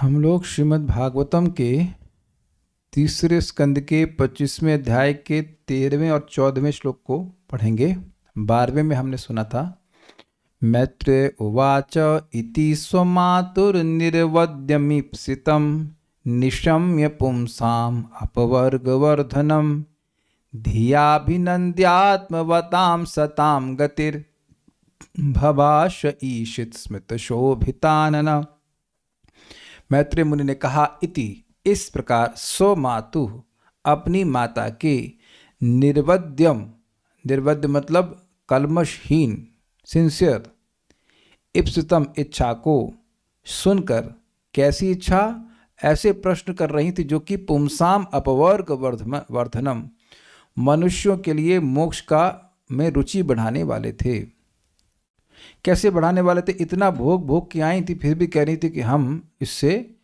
हम लोग श्रीमद् भागवतम के तीसरे स्कंद के 25वें अध्याय के 13वें और 14वें श्लोक को पढ़ेंगे। 12वें में हमने सुना था, मैत्रेय उवाच इति स्वमातुर्निर्वद्यमीप्सितं निशम्य पुंसाम् अपवर्गवर्धनं धियाभिनन्द्यात्मवतां सतां गतिर्भवाश ईशित स्मितशोभितानन। मैत्रेय मुनि ने कहा, इति इस प्रकार, स्वमातु अपनी माता के निर्वद्यम, निर्वद्य मतलब कल्मशहीन, सिंसियर, इप्सितम इच्छा को सुनकर, कैसी इच्छा, ऐसे प्रश्न कर रही थी जो कि पुंसाम अपवर्ग वर्धनम, मनुष्यों के लिए मोक्ष का में रुचि बढ़ाने वाले थे। कैसे बढ़ाने वाले थे? इतना भोग भोग के आई थी, फिर भी कह रही थी कि हम इससे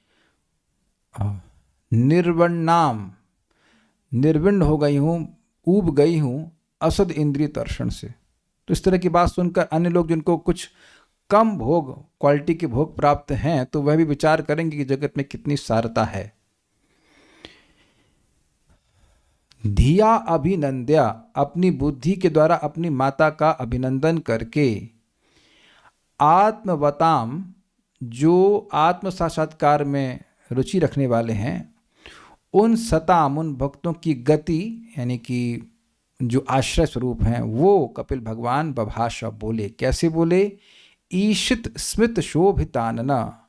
निर्विण्ण हो गई हूँ, ऊब गई हूँ असद इंद्रिय दर्शन से। तो इस तरह की बात सुनकर अन्य लोग जिनको कुछ कम भोग, क्वालिटी के भोग प्राप्त हैं, तो वह भी विचार करेंगे कि जगत में कितनी सारता है। धिया अभिनंद्या, अपनी बुद्धि के द्वारा अपनी माता का अभिनंदन करके, आत्मवताम, जो आत्म साक्षात्कार में रुचि रखने वाले हैं, उन सताम, उन भक्तों की गति, यानी कि जो आश्रय स्वरूप हैं, वो कपिल भगवान बभाषा बोले। कैसे बोले? ईशित स्मित शोभितानना,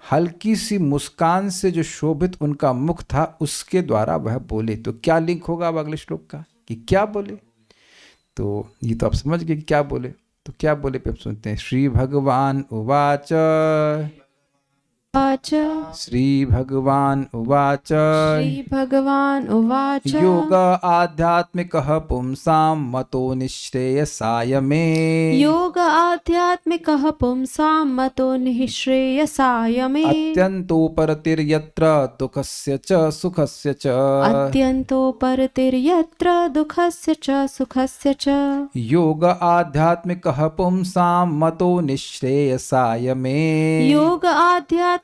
हल्की सी मुस्कान से जो शोभित उनका मुख था, उसके द्वारा वह बोले। तो क्या लिंक होगा अब अगले श्लोक का कि क्या बोले? तो ये तो आप समझ गए कि क्या बोले। तो क्या बोले पे आप सुनते हैं। श्री भगवान उवाच, श्री भगवान उवाच, श्री भगवान उवाच, योग आध्यात्मिकः पुंसां मतो निःश्रेयसाय मे, योग आध्यात्मिकः पुंसां मतो निःश्रेयसाय मे, अत्यन्तोपरतिर्यत्र दुःखस्य च सुखस्य च, अत्यन्तोपरतिर्यत्र दुःखस्य च सुखस्य च, योग आध्यात्मिकः पुंसां मतो निःश्रेयसाय मे, योग आध्यात्मिकः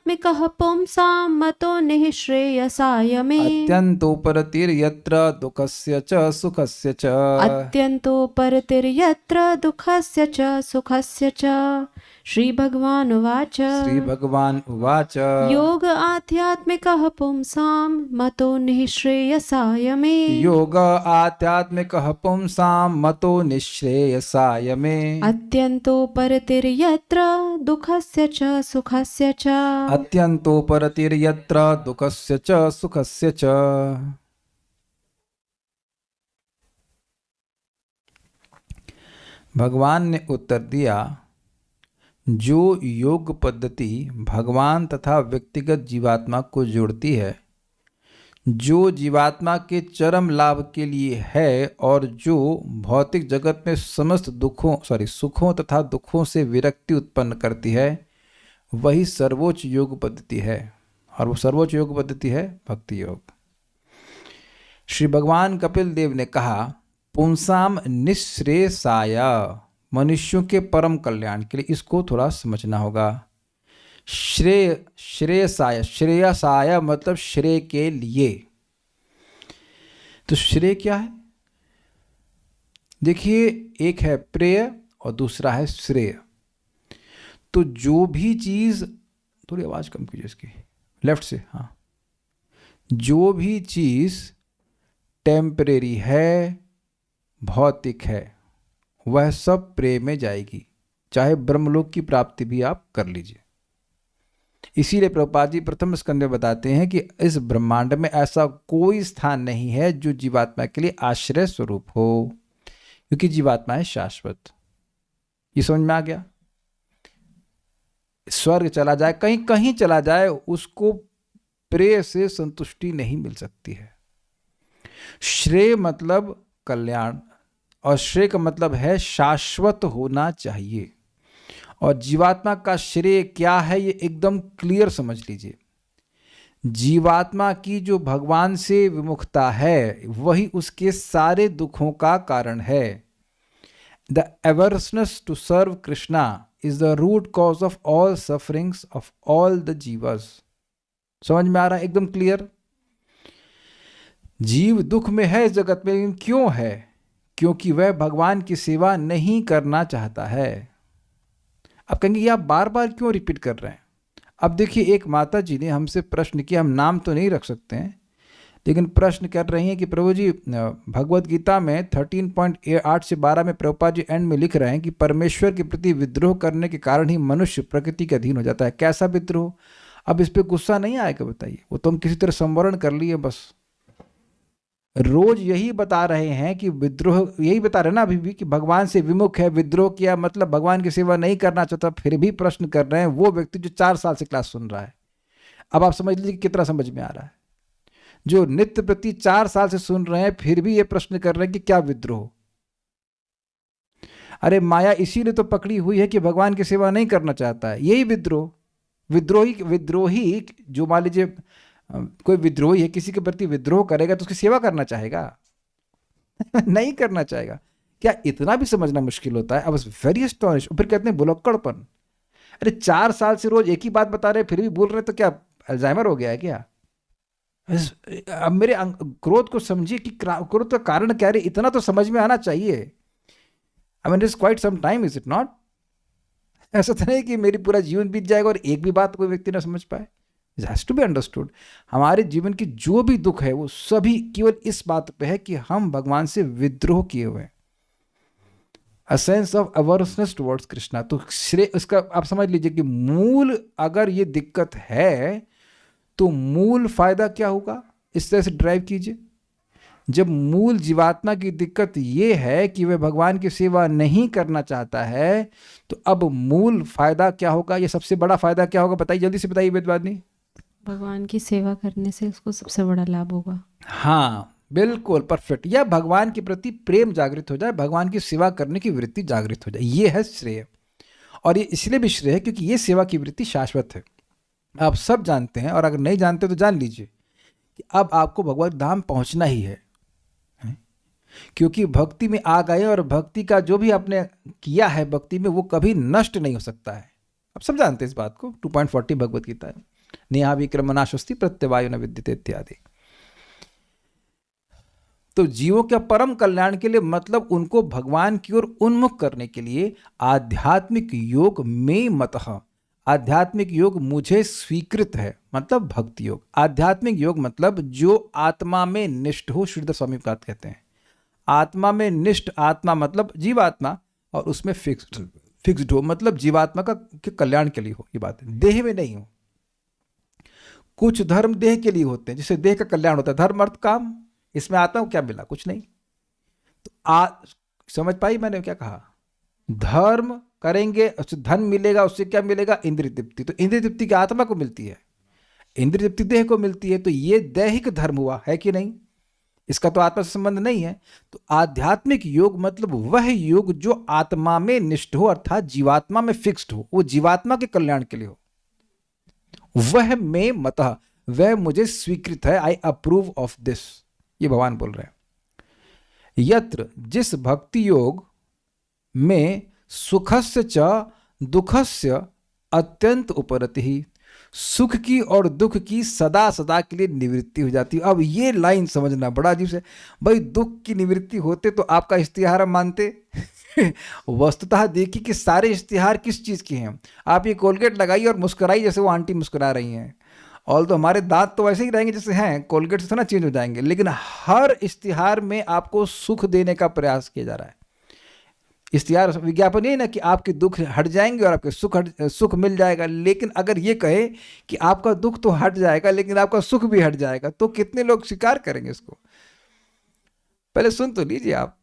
पुंसां मतो निःश्रेयसाय मे, अत्यन्तोपरतिर्यत्र दुःखस्य च सुखस्य च, अत्यन्तोपरतिर्यत्र दुःखस्य च सुखस्य च। श्री भगवान उवाच, श्री भगवान उवाच, योग आध्यात्मिकः पुंसां मतो निःश्रेयसाय मे, योग आध्यात्मिकः पुंसां मतो निःश्रेयसाय मे, अत्यन्तोपरतिर्यत्र दुःखस्य च सुखस्य च, अत्यन्तोपरतिर्यत्र दुःखस्य च सुखस्य च। भगवान ने उत्तर दिया, जो योग पद्धति भगवान तथा व्यक्तिगत जीवात्मा को जोड़ती है, जो जीवात्मा के चरम लाभ के लिए है और जो भौतिक जगत में समस्त सुखों तथा दुखों से विरक्ति उत्पन्न करती है, वही सर्वोच्च योग पद्धति है। और वो सर्वोच्च योग पद्धति है भक्ति योग। श्री भगवान कपिल देव ने कहा, पुंसाम निःश्रेयसाय, मनुष्यों के परम कल्याण के लिए। इसको थोड़ा समझना होगा। श्रेयसाय, श्रेयसाय मतलब श्रेय के लिए। तो श्रेय क्या है? देखिए, एक है प्रेय और दूसरा है श्रेय। तो जो भी चीज, थोड़ी आवाज कम कीजिए इसकी, लेफ्ट से, हाँ, जो भी चीज टेम्परेरी है, भौतिक है, वह सब प्रेय में जाएगी। चाहे ब्रह्मलोक की प्राप्ति भी आप कर लीजिए। इसीलिए प्रभुपाद जी प्रथम स्कंद में बताते हैं कि इस ब्रह्मांड में ऐसा कोई स्थान नहीं है जो जीवात्मा के लिए आश्रय स्वरूप हो, क्योंकि जीवात्मा है शाश्वत। ये समझ में आ गया? स्वर्ग चला जाए, कहीं कहीं चला जाए, उसको प्रेय से संतुष्टि नहीं मिल सकती है। श्रेय मतलब कल्याण, और श्रेय का मतलब है शाश्वत होना चाहिए। और जीवात्मा का श्रेय क्या है, ये एकदम क्लियर समझ लीजिए। जीवात्मा की जो भगवान से विमुखता है, वही उसके सारे दुखों का कारण है। The averseness to serve Krishna is the root cause of all sufferings of all the jivas. समझ में आ रहा है? एकदम क्लियर। जीव दुख में है इस जगत में, लेकिन क्यों है? क्योंकि वह भगवान की सेवा नहीं करना चाहता है। अब कहेंगे ये आप बार बार क्यों रिपीट कर रहे हैं? अब देखिए, एक माता जी ने हमसे प्रश्न किया, हम नाम तो नहीं रख सकते हैं, लेकिन प्रश्न कर रही हैं कि प्रभु जी, भगवत गीता में 13.8 से 12 में प्रभुपाद जी एंड में लिख रहे हैं कि परमेश्वर के प्रति विद्रोह करने के कारण ही मनुष्य प्रकृति के अधीन हो जाता है। कैसा विद्रोह? अब इस पे गुस्सा नहीं आएगा? बताइए। वो तो हम किसी तरह संवरण कर लिए बस। रोज यही बता रहे हैं कि विद्रोह, यही बता रहे हैं ना अभी भी कि भगवान से विमुख है, विद्रोह किया मतलब भगवान की सेवा नहीं करना चाहता, फिर भी प्रश्न कर रहे हैं वो व्यक्ति जो 4 साल से क्लास सुन रहा है। अब आप समझ लीजिए कितना समझ में आ रहा है। जो नित्य प्रति 4 साल से सुन रहे हैं, फिर भी ये प्रश्न कर रहे हैं कि क्या विद्रोह? अरे माया इसीलिए तो पकड़ी हुई है कि भगवान की सेवा नहीं करना चाहता है, यही विद्रोह। विद्रोही जो मान लीजिए कोई विद्रोही है, किसी के प्रति विद्रोह करेगा तो उसकी सेवा करना चाहेगा? नहीं करना चाहेगा। क्या इतना भी समझना मुश्किल होता है? I was very astonished. फिर कहते हैं बुलक्कड़पन। अरे 4 साल से रोज एक ही बात बता रहे फिर भी बोल रहे, तो क्या अल्जाइमर हो गया है क्या? अब मेरे क्रोध को समझिए कि क्रोध का कारण क्या है, इतना तो समझ में आना चाहिए। I mean it's quite some time, is it not? ऐसा तो नहीं कि मेरी पूरा जीवन बीत जाएगा और एक भी बात कोई व्यक्ति ना समझ पाए। It has to be understood. हमारे जीवन की जो भी दुख है वो सभी केवल इस बात पे है कि हम भगवान से विद्रोह किए हुए हैं। A sense of awareness towards Krishna. तो श्रेय उसका आप समझ लीजिए कि मूल अगर ये दिक्कत है तो मूल फायदा क्या होगा? इस तरह से ड्राइव कीजिए। जब मूल जीवात्मा की दिक्कत ये है कि वह भगवान की सेवा नहीं करना चाहता है, तो अब मूल फायदा क्या होगा? ये सबसे बड़ा फायदा क्या होगा? बताइए, जल्दी से बताइए वेदवादिनी। भगवान की सेवा करने से उसको सबसे बड़ा लाभ होगा। हाँ बिल्कुल परफेक्ट। या भगवान के प्रति प्रेम जागृत हो जाए, भगवान की सेवा करने की वृत्ति जागृत हो जाए, ये है श्रेय। और ये इसलिए भी श्रेय है क्योंकि ये सेवा की वृत्ति शाश्वत है। आप सब जानते हैं, और अगर नहीं जानते तो जान लीजिए कि अब आपको भगवत धाम पहुंचना ही है, क्योंकि भक्ति में आ गए और भक्ति का जो भी आपने किया है भक्ति में वो कभी नष्ट नहीं हो सकता है। आप सब जानते हैं इस बात को। 2.40 भगवत गीता है, नेहा विक्रमनाशस्ति प्रत्यवायु न विद्यते इत्यादि। तो जीवों के परम कल्याण के लिए, मतलब उनको भगवान की ओर उन्मुख करने के लिए आध्यात्मिक योग में मतः, आध्यात्मिक योग मुझे स्वीकृत है, मतलब भक्ति योग। आध्यात्मिक योग मतलब जो आत्मा में निष्ठ हो। श्रीधर स्वामी बात कहते हैं आत्मा में निष्ठ, आत्मा मतलब जीवात्मा, और उसमें फिक्स्ड हो, मतलब जीवात्मा का के कल्याण के लिए हो। ये बात है, देह में नहीं हो। कुछ धर्म देह के लिए होते हैं, जिससे देह का कल्याण होता है, धर्म अर्थ काम। इसमें आत्मा को क्या मिला? कुछ नहीं। तो समझ पाई मैंने क्या कहा? धर्म करेंगे उससे धन मिलेगा, उससे क्या मिलेगा? इंद्रिय तृप्ति। तो इंद्रिय तृप्ति की आत्मा को मिलती है, इंद्रिय तृप्ति देह को मिलती है। तो ये दैहिक धर्म हुआ, है कि नहीं? इसका तो आत्मा से संबंध नहीं है। तो आध्यात्मिक योग मतलब वह योग जो आत्मा में निष्ठ हो, अर्थात जीवात्मा में फिक्स्ड हो, वो जीवात्मा के कल्याण के लिए हो। वह में मतः, वह मुझे स्वीकृत है, आई अप्रूव ऑफ दिस। ये भगवान बोल रहे हैं। यत्र, जिस भक्ति योग में सुखस्य च दुखस्य अत्यंत उपरति ही, सुख की और दुख की सदा सदा के लिए निवृत्ति हो जाती है। अब ये लाइन समझना बड़ा अजीब से। भाई दुख की निवृत्ति होते तो आपका इश्तिहार हम मानते। वस्तुतः देखिए कि सारे इश्तिहार किस चीज़ के हैं। आप ये कोलगेट लगाइए और मुस्कुराइए जैसे वो आंटी मुस्कुरा रही हैं। और तो हमारे दांत तो वैसे ही रहेंगे जैसे हैं, कोलगेट से थोड़ा चेंज हो जाएंगे, लेकिन हर इश्तिहार में आपको सुख देने का प्रयास किया जा रहा है। इश्तिहार विज्ञापन ये ना कि आपके दुख हट जाएंगे और आपके सुख मिल जाएगा। लेकिन अगर ये कहे कि आपका दुख तो हट जाएगा लेकिन आपका सुख भी हट जाएगा, तो कितने लोग स्वीकार करेंगे इसको? पहले सुन तो लीजिए आप।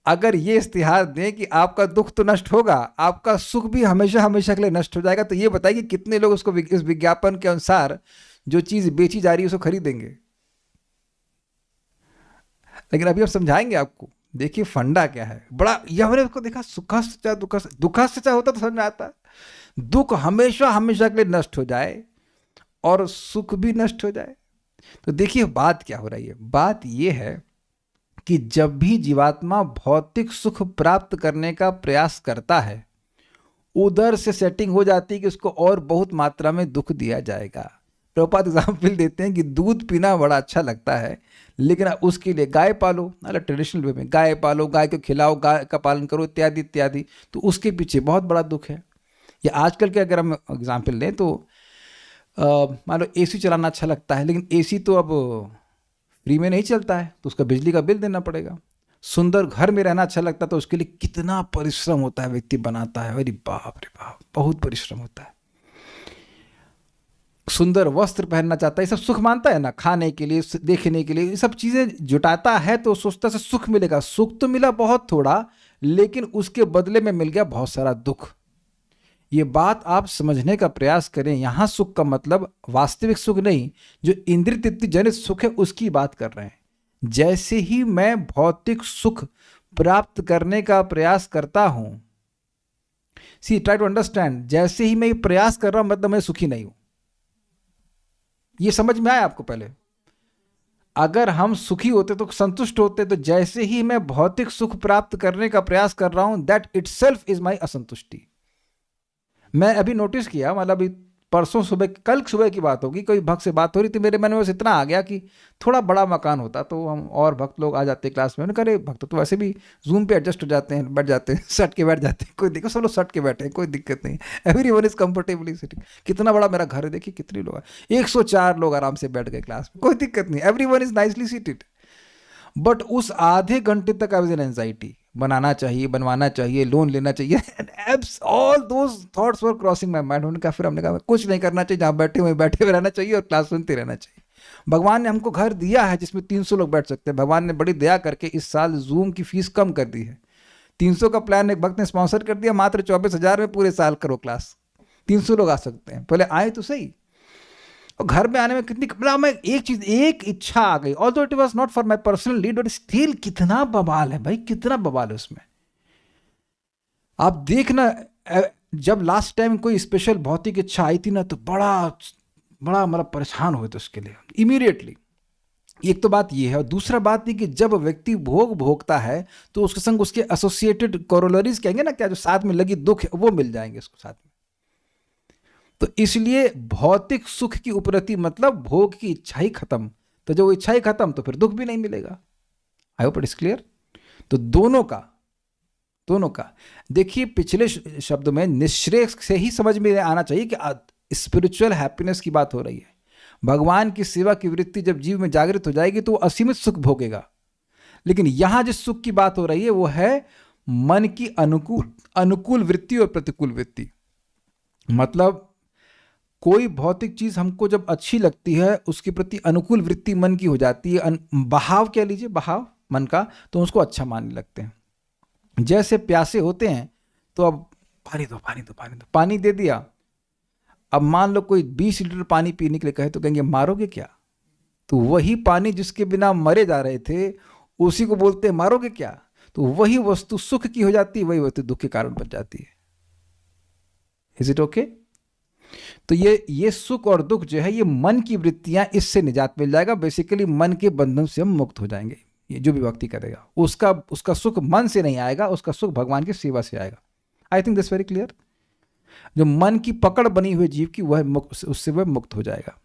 अगर ये इश्तिहार दें कि आपका दुख तो नष्ट होगा, आपका सुख भी हमेशा हमेशा के लिए नष्ट हो जाएगा, तो ये बताइए कितने लोग उसको इस विज्ञापन के अनुसार जो चीज बेची जा रही है उसको खरीदेंगे? लेकिन अभी हम समझाएंगे आपको। देखिए फंडा क्या है बड़ा। यह हमने उसको देखा, सुखस्य दुखस्य होता तो समझ में आता। दुख हमेशा हमेशा के लिए नष्ट हो जाए और सुख भी नष्ट हो जाए। तो देखिए बात क्या हो रही है। बात यह है कि जब भी जीवात्मा भौतिक सुख प्राप्त करने का प्रयास करता है, उधर से सेटिंग हो जाती है कि उसको और बहुत मात्रा में दुख दिया जाएगा। प्रभुपाद एग्जाम्पल देते हैं कि दूध पीना बड़ा अच्छा लगता है, लेकिन आप उसके लिए गाय पालो, मतलब ट्रेडिशनल वे में गाय पालो, गाय को खिलाओ, गाय का पालन करो, इत्यादि इत्यादि, तो उसके पीछे बहुत बड़ा दुख है। या आजकल के अगर हम एग्जाम्पल लें तो मान लो एसी चलाना अच्छा लगता है, लेकिन एसी तो अब फ्री में नहीं चलता है, तो उसका बिजली का बिल देना पड़ेगा। सुंदर घर में रहना अच्छा लगता है, तो उसके लिए कितना परिश्रम होता है, व्यक्ति बनाता है, अरे बाप रे बाप, बहुत परिश्रम होता है। सुंदर वस्त्र पहनना चाहता है, ये सब सुख मानता है ना, खाने के लिए, देखने के लिए, ये सब चीज़ें जुटाता है, तो सोचता है सुख मिलेगा। सुख तो मिला बहुत थोड़ा, लेकिन उसके बदले में मिल गया बहुत सारा दुख। ये बात आप समझने का प्रयास करें। यहाँ सुख का मतलब वास्तविक सुख नहीं, जो इंद्रिय तृप्ति जनित सुख है उसकी बात कर रहे हैं। जैसे ही मैं भौतिक सुख प्राप्त करने का प्रयास करता हूं, सी ट्राई टू अंडरस्टैंड, जैसे ही मैं ये प्रयास कर रहा हूं मतलब मैं सुखी नहीं हूं। ये समझ में आया आपको? पहले अगर हम सुखी होते तो संतुष्ट होते, तो जैसे ही मैं भौतिक सुख प्राप्त करने का प्रयास कर रहा हूं, दैट इटसेल्फ इज माई असंतुष्टि। मैं अभी नोटिस किया, मतलब अभी परसों सुबह, कल सुबह की बात होगी, कोई भक्त से बात हो रही थी, मेरे मन में बस इतना आ गया कि थोड़ा बड़ा मकान होता तो हम और भक्त लोग आ जाते क्लास में। उन्होंने कहा भक्त तो वैसे भी जूम पे एडजस्ट हो जाते हैं, बैठ जाते हैं, सट के बैठ जाते हैं, कोई देखो सब लोग सट के बैठे हैं, कोई दिक्कत नहीं, एवरीवन इज कंफर्टेबली सिटिंग। कितना बड़ा मेरा घर है, देखिए कितने लोग हैं, 104 लोग आराम से बैठ गए क्लास में, कोई दिक्कत नहीं, everyone is nicely seated. But उस आधे घंटे तक आई वाज इन एंजाइटी, बनाना चाहिए, बनवाना चाहिए, लोन लेना चाहिए, all those thoughts were crossing my mind. उन्होंने कहा, फिर हमने कहा कुछ नहीं करना चाहिए, जहाँ बैठे हुए रहना चाहिए और क्लास सुनते रहना चाहिए। भगवान ने हमको घर दिया है जिसमें 300 लोग बैठ सकते हैं। भगवान ने बड़ी दया करके इस साल जूम की फीस कम कर दी है। 300 का प्लान एक भक्त ने स्पॉन्सर कर दिया, मात्र 24,000 में पूरे साल करो क्लास, 300 लोग आ सकते हैं। पहले आए तो सही। और घर में आने में कितनी, मतलब मैं एक इच्छा आ गई, although it was not for my personal need, but still कितना बवाल है भाई, कितना बवाल है उसमें। आप देखना, जब लास्ट टाइम कोई स्पेशल भौतिक इच्छा आई थी ना, तो बड़ा बड़ा मतलब परेशान हुए थे उसके लिए इमीडिएटली। एक तो बात ये है, और दूसरा बात ये कि जब व्यक्ति भोगता है तो उसके संग उसके एसोसिएटेड कोरोलरीज कहेंगे ना, क्या जो साथ में लगी दुख है, वो मिल जाएंगे उसको साथ में। तो इसलिए भौतिक सुख की उपरति मतलब भोग की इच्छा ही खत्म। तो जब वो इच्छा ही खत्म तो फिर दुख भी नहीं मिलेगा। I hope it is clear. तो दोनों का देखिए, पिछले शब्द में निश्रेय से ही समझ में आना चाहिए कि स्पिरिचुअल हैप्पीनेस की बात हो रही है। भगवान की सेवा की वृत्ति जब जीव में जागृत हो जाएगी तो वो असीमित सुख भोगेगा। लेकिन यहां जिस सुख की बात हो रही है वो है मन की अनुकूल वृत्ति और प्रतिकूल वृत्ति। मतलब कोई भौतिक चीज हमको जब अच्छी लगती है, उसके प्रति अनुकूल वृत्ति मन की हो जाती है, बहाव कह लीजिए, बहाव मन का, तो उसको अच्छा मानने लगते हैं। जैसे प्यासे होते हैं तो अब पानी दो, पानी दे दिया। अब मान लो कोई 20 लीटर पानी पीने के लिए कहे तो कहेंगे मारोगे क्या? तो वही पानी जिसके बिना मरे जा रहे थे उसी को बोलते हैं मारोगे क्या? तो वही वस्तु सुख की हो जाती है, वही वस्तु दुख के कारण बन जाती है। Is it okay? तो ये सुख और दुख जो है, ये मन की वृत्तियां, इससे निजात मिल जाएगा। बेसिकली मन के बंधन से हम मुक्त हो जाएंगे। ये जो भी भक्ति करेगा उसका सुख मन से नहीं आएगा, उसका सुख भगवान की सेवा से आएगा। I think this very clear. जो मन की पकड़ बनी हुई जीव की, वह उससे वह मुक्त हो जाएगा।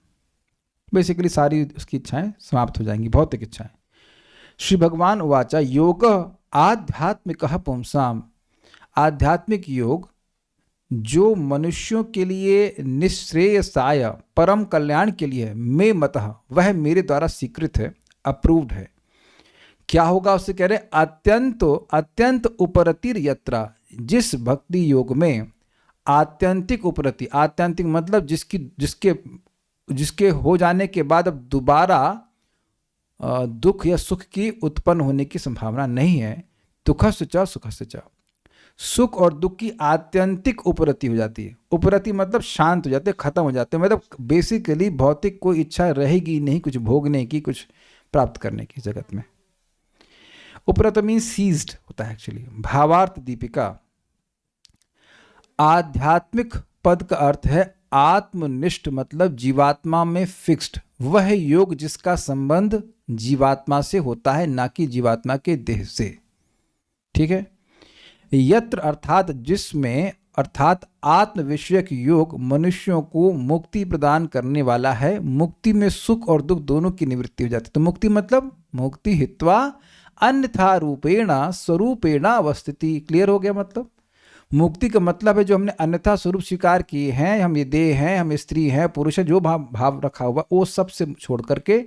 बेसिकली सारी उसकी इच्छाएं समाप्त हो जाएंगी, भौतिक इच्छाएं। श्री भगवान उवाचा योग आध्यात्मिक पुंसाम। आध्यात्मिक योग जो मनुष्यों के लिए निःश्रेयसाय परम कल्याण के लिए मे मतः, वह मेरे द्वारा स्वीकृत है, अप्रूव्ड है। क्या होगा उससे कह रहे, अत्यंत उपरतिर यत्रा, जिस भक्ति योग में आत्यंतिक उपरति, आत्यंतिक मतलब जिसके हो जाने के बाद अब दोबारा दुख या सुख की उत्पन्न होने की संभावना नहीं है। दुखस्य च सुखस्य च, सुख और दुख की आत्यंतिक उपरति हो जाती है। उपरति मतलब शांत हो जाते हैं, खत्म हो जाते हैं। मतलब बेसिकली भौतिक कोई इच्छा रहेगी नहीं कुछ भोगने की, कुछ प्राप्त करने की जगत में। उपरत मीन सीज्ड होता है एक्चुअली। भावार्थ दीपिका, आध्यात्मिक पद का अर्थ है आत्मनिष्ठ, मतलब जीवात्मा में फिक्स्ड। वह योग जिसका संबंध जीवात्मा से होता है, ना कि जीवात्मा के देह से। ठीक है। यत्र अर्थात जिसमें अर्थात आत्म विषयक योग मनुष्यों को मुक्ति प्रदान करने वाला है। मुक्ति में सुख और दुख दोनों की निवृत्ति हो जाती है। तो मुक्ति मतलब मुक्ति हित्वा अन्यथा रूपेण स्वरूपेण अवस्थिति। क्लियर हो गया? मतलब मुक्ति का मतलब है जो हमने अन्यथा स्वरूप स्वीकार किए हैं, हम ये देह हैं, हम स्त्री हैं, पुरुष है, जो भाव रखा हुआ वो सब से छोड़ करके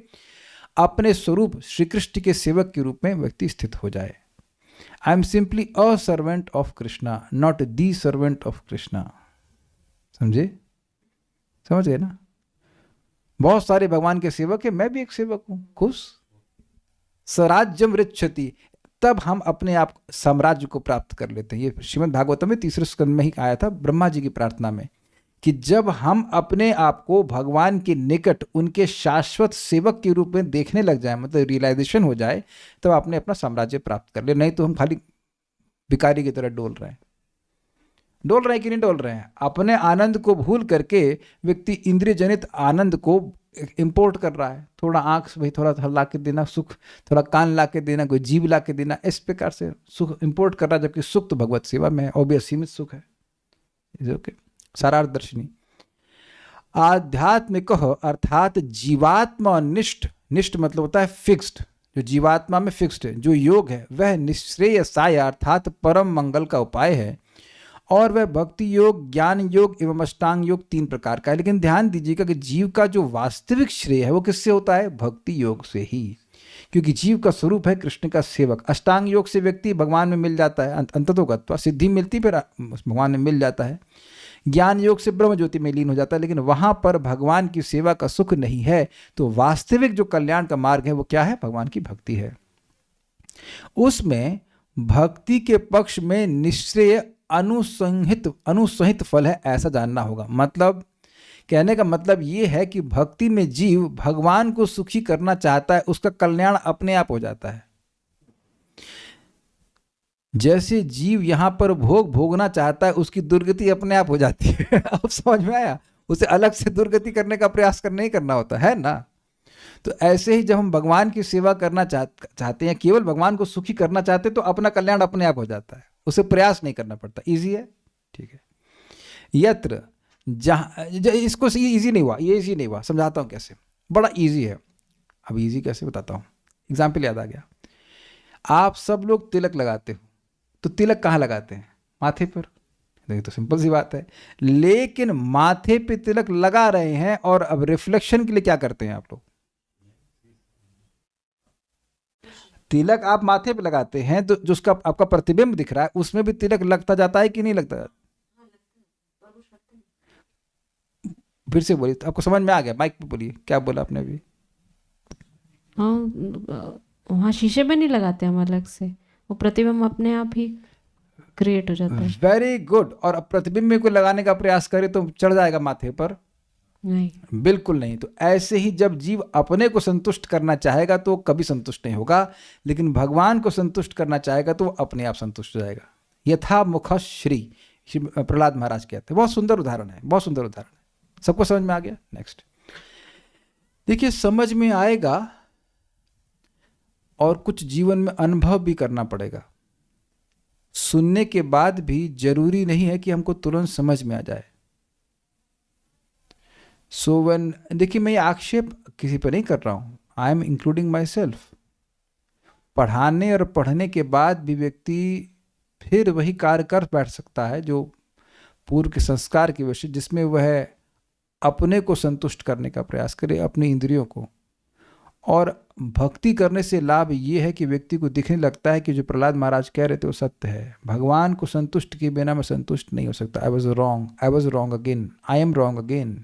अपने स्वरूप श्री कृष्ण के सेवक के रूप में व्यक्ति स्थित हो जाए। I am simply a servant of Krishna, not the servant of Krishna. समझे? समझ गए ना? बहुत सारे भगवान के सेवक है, मैं भी एक सेवक हूं। खुश स्वराज्यम ऋच्छति, तब हम अपने आप साम्राज्य को प्राप्त कर लेते हैं। ये श्रीमद् भागवतम में 3रे स्कंद में ही आया था ब्रह्मा जी की प्रार्थना में कि जब हम अपने आप को भगवान के निकट उनके शाश्वत सेवक के रूप में देखने लग जाए, मतलब रियलाइजेशन हो जाए, तब आपने अपना साम्राज्य प्राप्त कर ले। नहीं तो हम खाली भिखारी की तरह डोल रहे हैं। डोल रहे हैं कि नहीं डोल रहे हैं? अपने आनंद को भूल करके व्यक्ति इंद्रिय जनित आनंद को इंपोर्ट कर रहा है। थोड़ा आंख भाई थोड़ा ला के देना सुख, थोड़ा कान ला के देना, कोई जीभ ला के देना, इस प्रकार से सुख इंपोर्ट कर रहा है, जबकि सुख तो भगवत सेवा में है और भी असीमित सुख है। ओके, सारार्थ दर्शनी। आध्यात्मिक अर्थात जीवात्मा निष्ठ, निष्ठ मतलब होता है फिक्स्ड, जो जीवात्मा में फिक्स्ड है, जो योग है वह निश्रेयसाय अर्थात परम मंगल का उपाय है। और वह भक्ति योग, ज्ञान योग एवं अष्टांग योग 3 प्रकार का है। लेकिन ध्यान दीजिएगा कि जीव का जो वास्तविक श्रेय है वो किससे होता है? भक्ति योग से ही, क्योंकि जीव का स्वरूप है कृष्ण का सेवक। अष्टांग योग से व्यक्ति भगवान में मिल जाता है, अंततोगत्वा सिद्धि मिलती, फिर भगवान में मिल जाता है। ज्ञान योग से ब्रह्म ज्योति में लीन हो जाता है, लेकिन वहां पर भगवान की सेवा का सुख नहीं है। तो वास्तविक जो कल्याण का मार्ग है वो क्या है? भगवान की भक्ति है। उसमें भक्ति के पक्ष में निश्चय अनुसहित फल है, ऐसा जानना होगा। मतलब कहने का मतलब ये है कि भक्ति में जीव भगवान को सुखी करना चाहता है, उसका कल्याण अपने आप हो जाता है। जैसे जीव यहां पर भोग भोगना चाहता है, उसकी दुर्गति अपने आप हो जाती है। अब समझ में आया? उसे अलग से दुर्गति करने का प्रयास नहीं करना होता है ना। तो ऐसे ही जब हम भगवान की सेवा करना चाहते हैं, केवल भगवान को सुखी करना चाहते हैं, तो अपना कल्याण अपने आप हो जाता है, उसे प्रयास नहीं करना पड़ता। इजी है, ठीक है। यत्र जहाँ इसको इजी नहीं हुआ, ये इजी नहीं हुआ, समझाता हूँ कैसे। बड़ा इजी है। अब इजी कैसे बताता हूँ, एग्जाम्पल याद आ गया। आप सब लोग तिलक लगाते हो, तो तिलक कहाँ लगाते हैं? माथे पर। देखिए तो सिंपल सी बात है। लेकिन माथे पे तिलक लगा रहे हैं और अब रिफ्लेक्शन के लिए क्या करते हैं आप लोग? तिलक आप माथे पे लगाते हैं तो जो उसका आपका प्रतिबिंब दिख रहा है उसमें भी तिलक लगता जाता है कि नहीं लगता? फिर से बोलिए, आपको समझ में आ गया? माइक पे बोलिए, क्या बोला आपने अभी? हाँ, वहाँ शीशे में नहीं लगाते हम अलग से, वो प्रतिबिंब अपने आप ही क्रिएट हो जाता है। Very good. और अब प्रतिबिंब को लगाने का प्रयास करे तो चढ़ जाएगा माथे पर? नहीं, बिल्कुल नहीं। तो ऐसे ही जब जीव अपने को संतुष्ट करना चाहेगा तो कभी संतुष्ट नहीं होगा, लेकिन भगवान को संतुष्ट करना चाहेगा तो अपने आप संतुष्ट हो जाएगा। यथा मुख श्री प्रहलाद महाराज कहते हैं। बहुत सुंदर उदाहरण है, बहुत सुंदर उदाहरण है। सबको समझ में आ गया? नेक्स्ट देखिए, समझ में आएगा और कुछ जीवन में अनुभव भी करना पड़ेगा। सुनने के बाद भी जरूरी नहीं है कि हमको तुरंत समझ में आ जाए। सो वन, देखिए मैं ये आक्षेप किसी पर नहीं कर रहा हूं, I am including my self. पढ़ाने और पढ़ने के बाद भी व्यक्ति फिर वही कार्य कर बैठ सकता है जो पूर्व के संस्कार की वजह से, जिसमें वह अपने को संतुष्ट करने का प्रयास करे, अपनी इंद्रियों को। और भक्ति करने से लाभ ये है कि व्यक्ति को दिखने लगता है कि जो प्रहलाद महाराज कह रहे थे वो सत्य है। भगवान को संतुष्ट किए बिना मैं संतुष्ट नहीं हो सकता। I was wrong again, I am wrong again.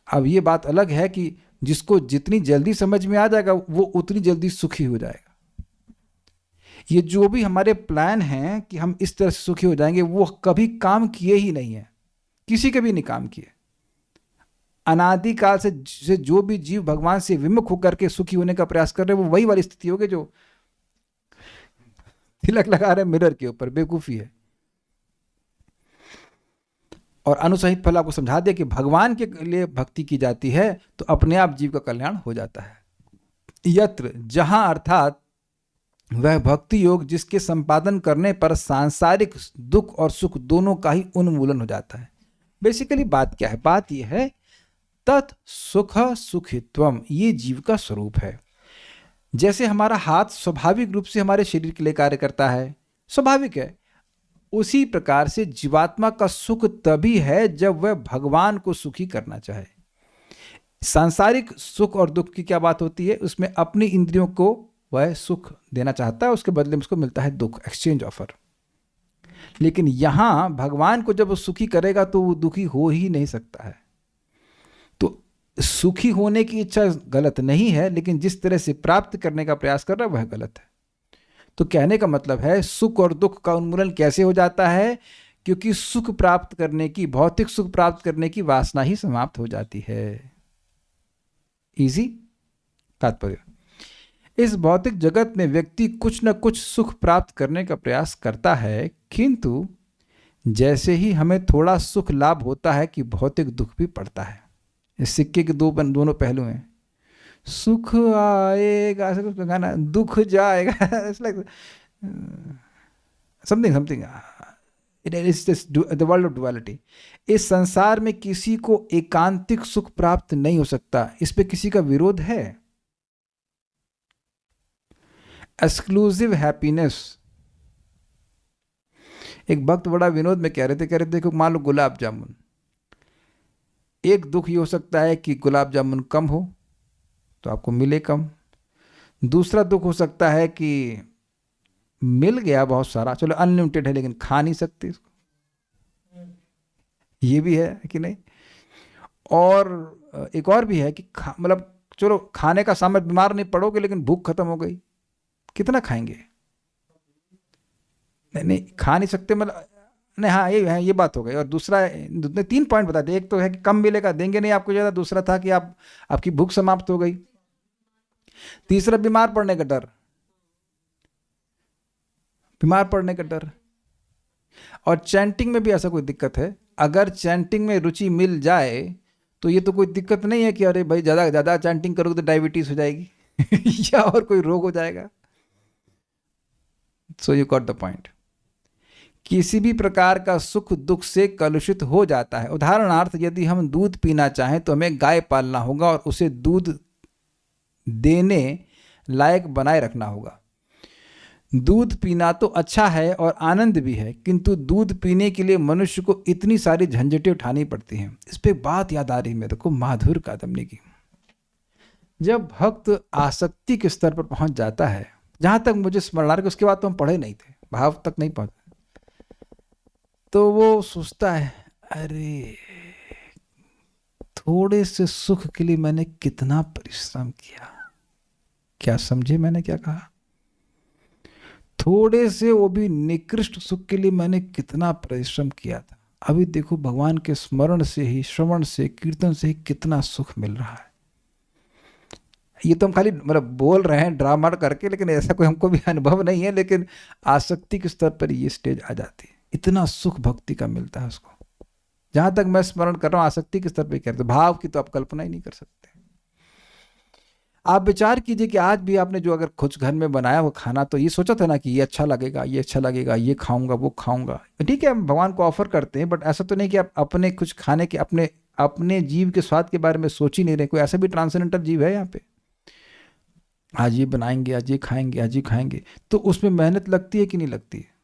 अब ये बात अलग है कि जिसको जितनी जल्दी समझ में आ जाएगा वो उतनी जल्दी सुखी हो जाएगा। ये जो भी हमारे प्लान हैं कि हम इस तरह से सुखी हो जाएंगे, वो कभी काम किए ही नहीं है, किसी के भी नहीं काम किए। अनादिकाल से जो भी जीव भगवान से विमुख होकर के सुखी होने का प्रयास कर रहे हैं, वो वही वाली स्थिति होगी जो तिलक लगा रहे मिरर के ऊपर। बेवकूफी है। और अनुसहित फल आपको समझा दिया कि भगवान के लिए भक्ति की जाती है तो अपने आप जीव का कल्याण हो जाता है। यत्र जहां, अर्थात वह भक्ति योग जिसके संपादन करने पर सांसारिक दुख और सुख दोनों का ही उन्मूलन हो जाता है। बेसिकली बात क्या है? बात यह है तत् सुख सुखित्वम, ये जीव का स्वरूप है। जैसे हमारा हाथ स्वाभाविक रूप से हमारे शरीर के लिए कार्य करता है, स्वाभाविक है, उसी प्रकार से जीवात्मा का सुख तभी है जब वह भगवान को सुखी करना चाहे। सांसारिक सुख और दुख की क्या बात होती है? उसमें अपनी इंद्रियों को वह सुख देना चाहता है, उसके बदले में उसको मिलता है दुख, एक्सचेंज ऑफर। लेकिन यहां भगवान को जब वो सुखी करेगा तो वो दुखी हो ही नहीं सकता है। तो सुखी होने की इच्छा गलत नहीं है, लेकिन जिस तरह से प्राप्त करने का प्रयास कर रहा है वह गलत है। तो कहने का मतलब है सुख और दुख का उन्मूलन कैसे हो जाता है? क्योंकि सुख प्राप्त करने की, भौतिक सुख प्राप्त करने की वासना ही समाप्त हो जाती है। इजी तात्पर्य, इस भौतिक जगत में व्यक्ति कुछ न कुछ सुख प्राप्त करने का प्रयास करता है, किंतु जैसे ही हमें थोड़ा सुख लाभ होता है कि भौतिक दुख भी पड़ता है। इस सिक्के के दोनों पहलू हैं। सुख आएगा, ऐसा कुछ गाना, दुख जाएगा, it's like something it is the world of duality. इस संसार में किसी को एकांतिक सुख प्राप्त नहीं हो सकता, इस पे किसी का विरोध है। एक्सक्लूसिव हैप्पीनेस, एक भक्त बड़ा विनोद में कह रहे थे देखो मान लो गुलाब जामुन, एक दुख ये हो सकता है कि गुलाब जामुन कम हो तो आपको मिले कम। दूसरा दुख हो सकता है कि मिल गया बहुत सारा, चलो अनलिमिटेड है लेकिन खा नहीं सकते इसको, ये भी है कि नहीं। और एक और भी है कि मतलब चलो खाने का सामने, बीमार नहीं पड़ोगे लेकिन भूख खत्म हो गई, कितना खाएंगे? नहीं खा नहीं सकते, मतलब नहीं, हाँ ये है, ये बात हो गई। और दूसरा, 3 पॉइंट बता दिए, एक तो है कि कम मिलेगा, देंगे नहीं आपको ज़्यादा। दूसरा था कि आपकी भूख समाप्त हो गई। तीसरा बीमार पड़ने का डर, बीमार पड़ने का डर। और चैंटिंग में भी ऐसा कोई दिक्कत है? अगर चैंटिंग में रुचि मिल जाए तो ये तो कोई दिक्कत नहीं है कि अरे भाई ज़्यादा चैंटिंग करोगे तो डायबिटीज़ हो जाएगी या और कोई रोग हो जाएगा। So you got the point. किसी भी प्रकार का सुख दुख से कलुषित हो जाता है। उदाहरणार्थ, यदि हम दूध पीना चाहें तो हमें गाय पालना होगा और उसे दूध देने लायक बनाए रखना होगा। दूध पीना तो अच्छा है और आनंद भी है, किंतु दूध पीने के लिए मनुष्य को इतनी सारी झंझटें उठानी पड़ती हैं। इस पे बात याद आ रही मेरे को माधुर कादम्बनी की। जब भक्त आसक्ति के स्तर पर पहुंच जाता है, जहां तक मुझे स्मरण आ रहा है, उसके बाद तो हम पढ़े नहीं थे, भाव तक नहीं पहुंचे, तो वो सोचता है अरे थोड़े से सुख के लिए मैंने कितना परिश्रम किया। क्या समझे मैंने क्या कहा? थोड़े से, वो भी निकृष्ट सुख के लिए मैंने कितना परिश्रम किया था। अभी देखो भगवान के स्मरण से ही, श्रवण से, कीर्तन से ही कितना सुख मिल रहा है। ये तो हम खाली मतलब बोल रहे हैं ड्रामा करके, लेकिन ऐसा कोई हमको भी अनुभव नहीं है। लेकिन आसक्ति के स्तर पर ये स्टेज आ जाती है, इतना सुख भक्ति का मिलता है उसको। जहां तक मैं स्मरण कर रहा हूं आसक्ति के स्तर पर कहते, भाव की तो आप कल्पना ही नहीं कर सकते। आप विचार कीजिए कि आज भी आपने जो अगर कुछ घर में बनाया वो खाना, तो ये सोचा था ना कि ये अच्छा लगेगा, ये अच्छा लगेगा, ये खाऊंगा, वो खाऊंगा। ठीक है, हम भगवान को ऑफर करते हैं, बट ऐसा तो नहीं कि आप अपने कुछ खाने के, अपने जीव के स्वाद के बारे में सोच ही नहीं रहे। कोई ऐसा भी ट्रांसेंडेंटल जीव है यहाँ पे? आज ये बनाएंगे, आज ये खाएंगे, आज ये खाएंगे, तो उसमें मेहनत लगती है कि नहीं लगती है?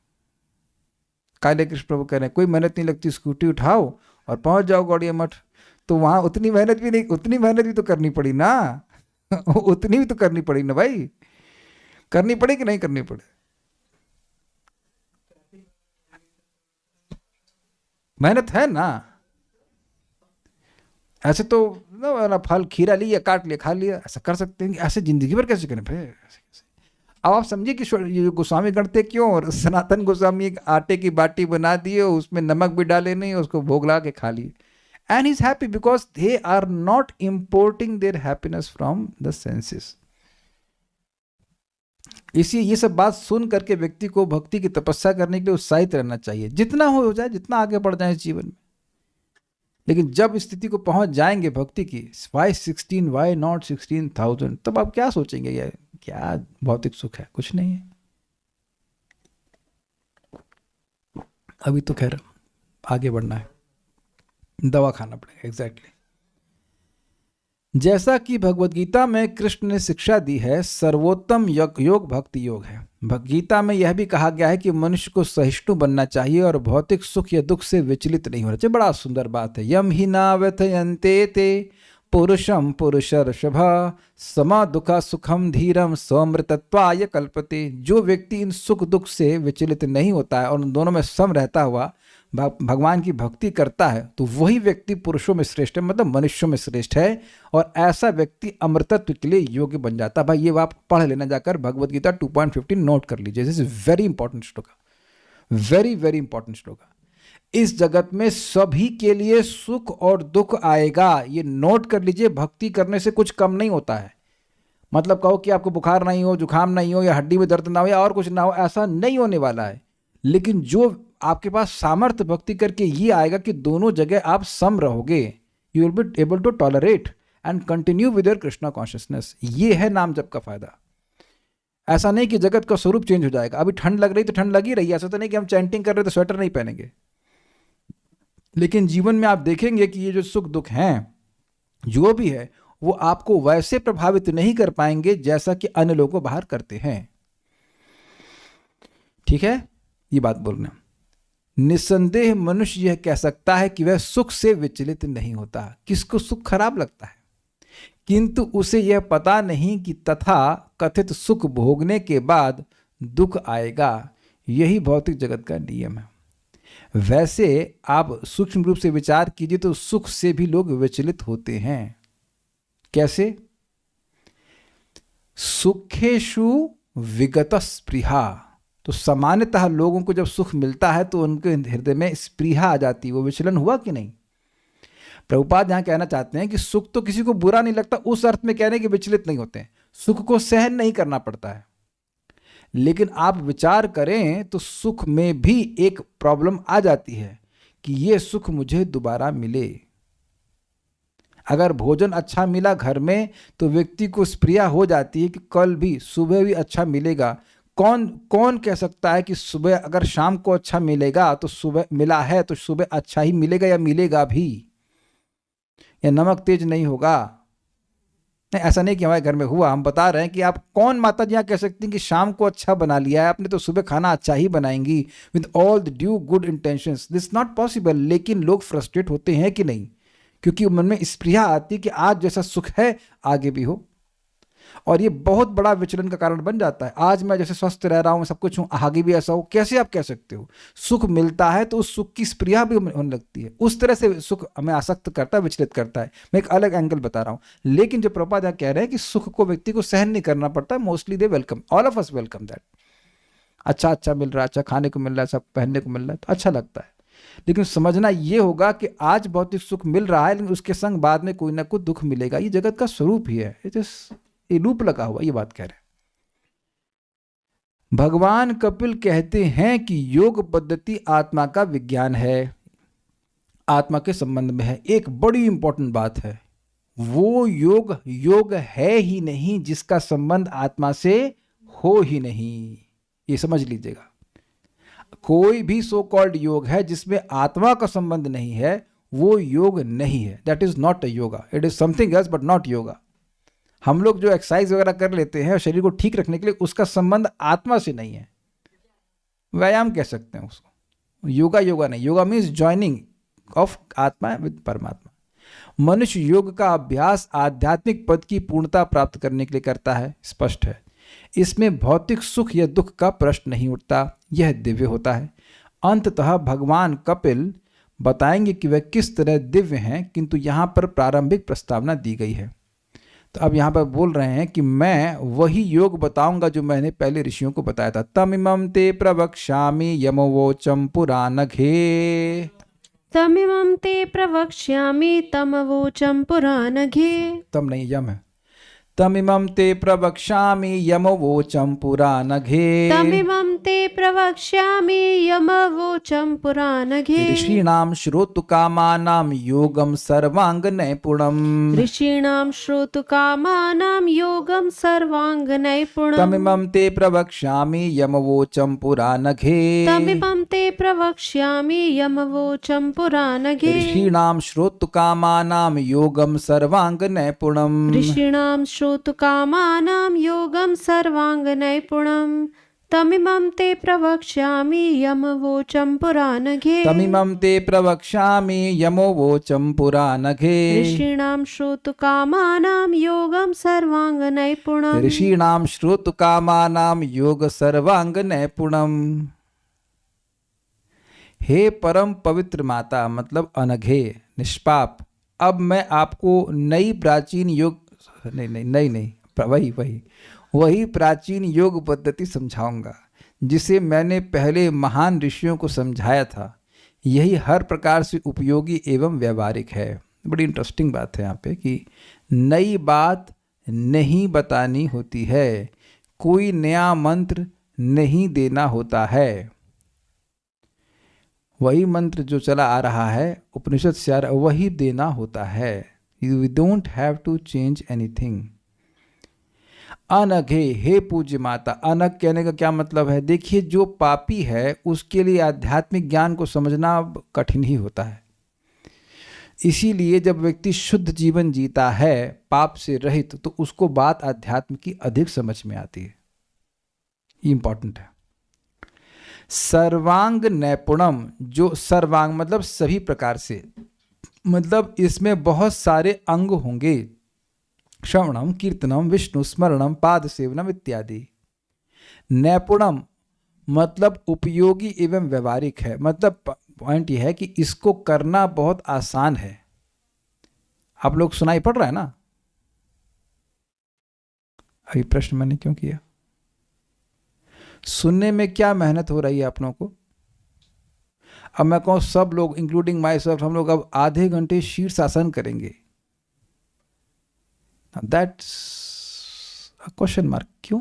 काले कृष्ण प्रभु कह रहे हैं कोई मेहनत नहीं लगती, स्कूटी उठाओ और पहुंच जाओ गौड़िया मठ। तो वहां उतनी मेहनत भी नहीं, उतनी मेहनत भी तो करनी पड़ी ना उतनी भी तो करनी पड़ी ना भाई। करनी पड़ी कि नहीं करनी पड़ी? मेहनत है ना। ऐसे तो ना फल खीरा लिया, काट लिया, खा लिया, ऐसा कर सकते हैं। ऐसे जिंदगी भर कैसे करें फिर? अब आप समझिए कि ये गोस्वामी गणते क्यों, और सनातन गोस्वामी एक आटे की बाटी बना दिए, उसमें नमक भी डाले नहीं, उसको भोग ला के खा लिए, and he is happy because they are not importing their happiness from the senses. इसी ये सब बात सुन करके व्यक्ति को भक्ति की तपस्या करने के लिए उत्साहित रहना चाहिए, जितना हो जाए, जितना आगे बढ़ जाए इस जीवन में। लेकिन जब स्थिति को पहुंच जाएंगे भक्ति की, वाई 16, वाई नॉट 16,000, तब आप क्या सोचेंगे? ये क्या भौतिक सुख है? कुछ नहीं है। अभी तो खैर आगे बढ़ना है, दवा खाना पड़ेगा। एग्जैक्टली जैसा कि भगवत गीता में कृष्ण ने शिक्षा दी है, सर्वोत्तम योग भक्ति योग है। गीता में यह भी कहा गया है कि मनुष्य को सहिष्णु बनना चाहिए और भौतिक सुख या दुख से विचलित नहीं होना चाहिए। बड़ा सुंदर बात है। यम ही ना व्यथयन्ते ते पुरुषम पुरुषर्षभ समा दुखा सुखम धीरम समृतत्वाय कल्पते। जो व्यक्ति इन सुख दुख से विचलित नहीं होता है और उन दोनों में सम रहता हुआ भगवान की भक्ति करता है, तो वही व्यक्ति पुरुषों में श्रेष्ठ है, मतलब मनुष्यों में श्रेष्ठ है, और ऐसा व्यक्ति अमृतत्व के लिए योग्य बन जाता है। भाई ये आप पढ़ लेना जाकर, भगवत गीता 2.15 नोट कर लीजिए। दिस इज वेरी इंपॉर्टेंट श्लोक, वेरी वेरी इंपॉर्टेंट श्लोक। इस जगत में सभी के लिए सुख और दुख आएगा, ये नोट कर लीजिए। भक्ति करने से कुछ कम नहीं होता है। मतलब कहो कि आपको बुखार नहीं हो, जुकाम नहीं हो, या हड्डी में दर्द ना हो, या और कुछ ना हो, ऐसा नहीं होने वाला है। लेकिन जो आपके पास सामर्थ्य भक्ति करके ये आएगा कि दोनों जगह आप सम रहोगे। You will be able to tolerate and continue with your Krishna consciousness. ये है नाम जप का फायदा। ऐसा नहीं कि जगत का स्वरूप चेंज हो जाएगा। अभी ठंड लग रही तो ठंड लगी रही, ऐसा तो नहीं कि हम चैंटिंग कर रहे तो स्वेटर नहीं पहनेंगे। लेकिन जीवन में आप देखेंगे कि ये जो सुख दुख हैं, जो भी है, वो आपको वैसे प्रभावित नहीं कर पाएंगे जैसा कि अन्य लोगों को बाहर करते हैं। ठीक है, ये बात बोलना। निस्संदेह मनुष्य यह कह सकता है कि वह सुख से विचलित नहीं होता। किसको सुख खराब लगता है, किंतु उसे यह पता नहीं कि तथा कथित सुख भोगने के बाद दुख आएगा। यही भौतिक जगत का नियम है। वैसे आप सूक्ष्म रूप से विचार कीजिए तो सुख से भी लोग विचलित होते हैं। कैसे? सुखेषु विगत स्पृहा। तो सामान्यतः लोगों को जब सुख मिलता है तो उनके हृदय में स्पृहा आ जाती है। वो विचलन हुआ कि नहीं? प्रभुपाद यहाँ कहना चाहते हैं कि सुख तो किसी को बुरा नहीं लगता, उस अर्थ में कहने कि विचलित नहीं होते हैं। सुख को सहन नहीं करना पड़ता है। लेकिन आप विचार करें तो सुख में भी एक प्रॉब्लम आ जाती है कि ये सुख मुझे दोबारा मिले। अगर भोजन अच्छा मिला घर में तो व्यक्ति को स्पृहा हो जाती है कि कल भी सुबह भी अच्छा मिलेगा। कौन कह सकता है कि सुबह अगर शाम को अच्छा मिलेगा तो सुबह मिला है तो सुबह अच्छा ही मिलेगा या मिलेगा भी, या नमक तेज नहीं होगा? नहीं, ऐसा नहीं कि हमारे घर में हुआ। हम बता रहे हैं कि आप कौन माता जी कह सकती हैं कि शाम को अच्छा बना लिया है आपने तो सुबह खाना अच्छा ही बनाएंगी with all the due good intentions. This not possible. लेकिन लोग फ्रस्ट्रेट होते हैं कि नहीं? क्योंकि मन में स्पृहा आती है कि आज जैसा सुख है आगे भी हो, और ये बहुत बड़ा विचलन का कारण बन जाता है। आज मैं जैसे स्वस्थ रह रहा हूँ, सब कुछ हूँ, आगे भी ऐसा हो। कैसे आप कह सकते हो? सुख मिलता है तो उस सुख की स्पृहा भी होने लगती है। उस तरह से सुख हमें आसक्त करता है, विचलित करता है। मैं एक अलग एंगल बता रहा हूँ। लेकिन जो प्रभुपाद कह रहे हैं कि सुख को व्यक्ति को सहन नहीं करना पड़ता। Mostly they welcome, all of us welcome that. अच्छा मिल रहा है, अच्छा खाने को मिल रहा है, सब पहनने को मिल रहा है तो अच्छा लगता है। लेकिन समझना ये होगा कि आज भौतिक सुख मिल रहा है, लेकिन उसके संग बाद में कोई ना कोई दुख मिलेगा। ये जगत का स्वरूप ही है। ये लूप लगा हुआ, ये बात कह रहे हैं। भगवान कपिल कहते हैं कि योग पद्धति आत्मा का विज्ञान है, आत्मा के संबंध में है। एक बड़ी इंपॉर्टेंट बात है, वो योग है ही नहीं जिसका संबंध आत्मा से हो ही नहीं। ये समझ लीजिएगा। कोई भी सो कॉल्ड योग है जिसमें आत्मा का संबंध नहीं है, वो योग नहीं है। That is not a yoga. It is something else but not yoga. हम लोग जो एक्सरसाइज वगैरह कर लेते हैं और शरीर को ठीक रखने के लिए, उसका संबंध आत्मा से नहीं है। व्यायाम कह सकते हैं उसको, योगा नहीं। योगा मीन्स ज्वाइनिंग ऑफ आत्मा विद परमात्मा। मनुष्य योग का अभ्यास आध्यात्मिक पद की पूर्णता प्राप्त करने के लिए करता है, स्पष्ट है। इसमें भौतिक सुख या दुख का प्रश्न नहीं उठता, यह दिव्य होता है। अंततः भगवान कपिल बताएंगे कि वह किस तरह दिव्य हैं, किंतु यहाँ पर प्रारंभिक प्रस्तावना दी गई है। तो अब यहाँ पर बोल रहे हैं कि मैं वही योग बताऊंगा जो मैंने पहले ऋषियों को बताया था। तमिमं ते प्रवक्ष्यामि यमवोचं पुराणघे। तमिमं ते प्रवक्ष्यामि तमवोचं पुराणघे। तम नहीं, यम है। तमिमं ते प्रवक्ष्यामि यमवोचं पुराणघे। तमिमं ते प्रवक्ष्यामि यमवोचं पुराणघे ऋषीणां श्रोतुकामानां योगं सर्वांग नैपुणम् ऋषीणां श्रोतुकामानां योगं सर्वाङ्गनैपुणम् तमिमं ते प्रवक्ष्यामि यमवोचं पुराणघे तमिमं ते प्रवक्ष्यामि यमवोचं पुराणघे ऋषीणां श्रोतुकामानां योगं सर्वांग नैपुणम् ऋषीणां श्रोतुकामानां योगं सर्वाङ्गनैपुणम् तमिमं ते प्रवक्ष्यामि यमवोचं पुराणघे तमिमं ते प्रवक्ष्यामि यमवोचं पुराणघे ऋषीणां श्रोतुकामानां योगं सर्वाङ्गनैपुणम् ऋषीणां श्रोतुकामानां योग सर्वांग नैपुणम्। हे परम पवित्र माता मतलब अनघे निष्पाप, अब मैं आपको नई प्राचीन योग नहीं वही प्राचीन योग पद्धति समझाऊंगा जिसे मैंने पहले महान ऋषियों को समझाया था। यही हर प्रकार से उपयोगी एवं व्यवहारिक है। बड़ी इंटरेस्टिंग बात है यहाँ पे कि नई बात नहीं बतानी होती है, कोई नया मंत्र नहीं देना होता है। वही मंत्र जो चला आ रहा है उपनिषद से आ रहा वही देना होता है। We don't have to change anything. अनघे हे पूज्य माता, अनघ कहने का क्या मतलब है? देखिए जो पापी है उसके लिए आध्यात्मिक ज्ञान को समझना कठिन ही होता है। इसीलिए जब व्यक्ति शुद्ध जीवन जीता है पाप से रहित तो उसको बात आध्यात्म की अधिक समझ में आती है। ये इंपॉर्टेंट है। सर्वांग नैपुणम, जो सर्वांग मतलब सभी प्रकार से, मतलब इसमें बहुत सारे अंग होंगे। श्रवणम कीर्तनम विष्णु स्मरणम पाद सेवनम इत्यादि। नैपुणम मतलब उपयोगी एवं व्यवहारिक है, मतलब पॉइंट यह है कि इसको करना बहुत आसान है। आप लोग सुनाई पड़ रहा है ना? अभी प्रश्न मैंने क्यों किया? सुनने में क्या मेहनत हो रही है आप लोगों को? अब मैं कहूं सब लोग इंक्लूडिंग माई सेल्फ, हम लोग अब आधे घंटे शीर्षासन करेंगे। That's a question mark. क्यों?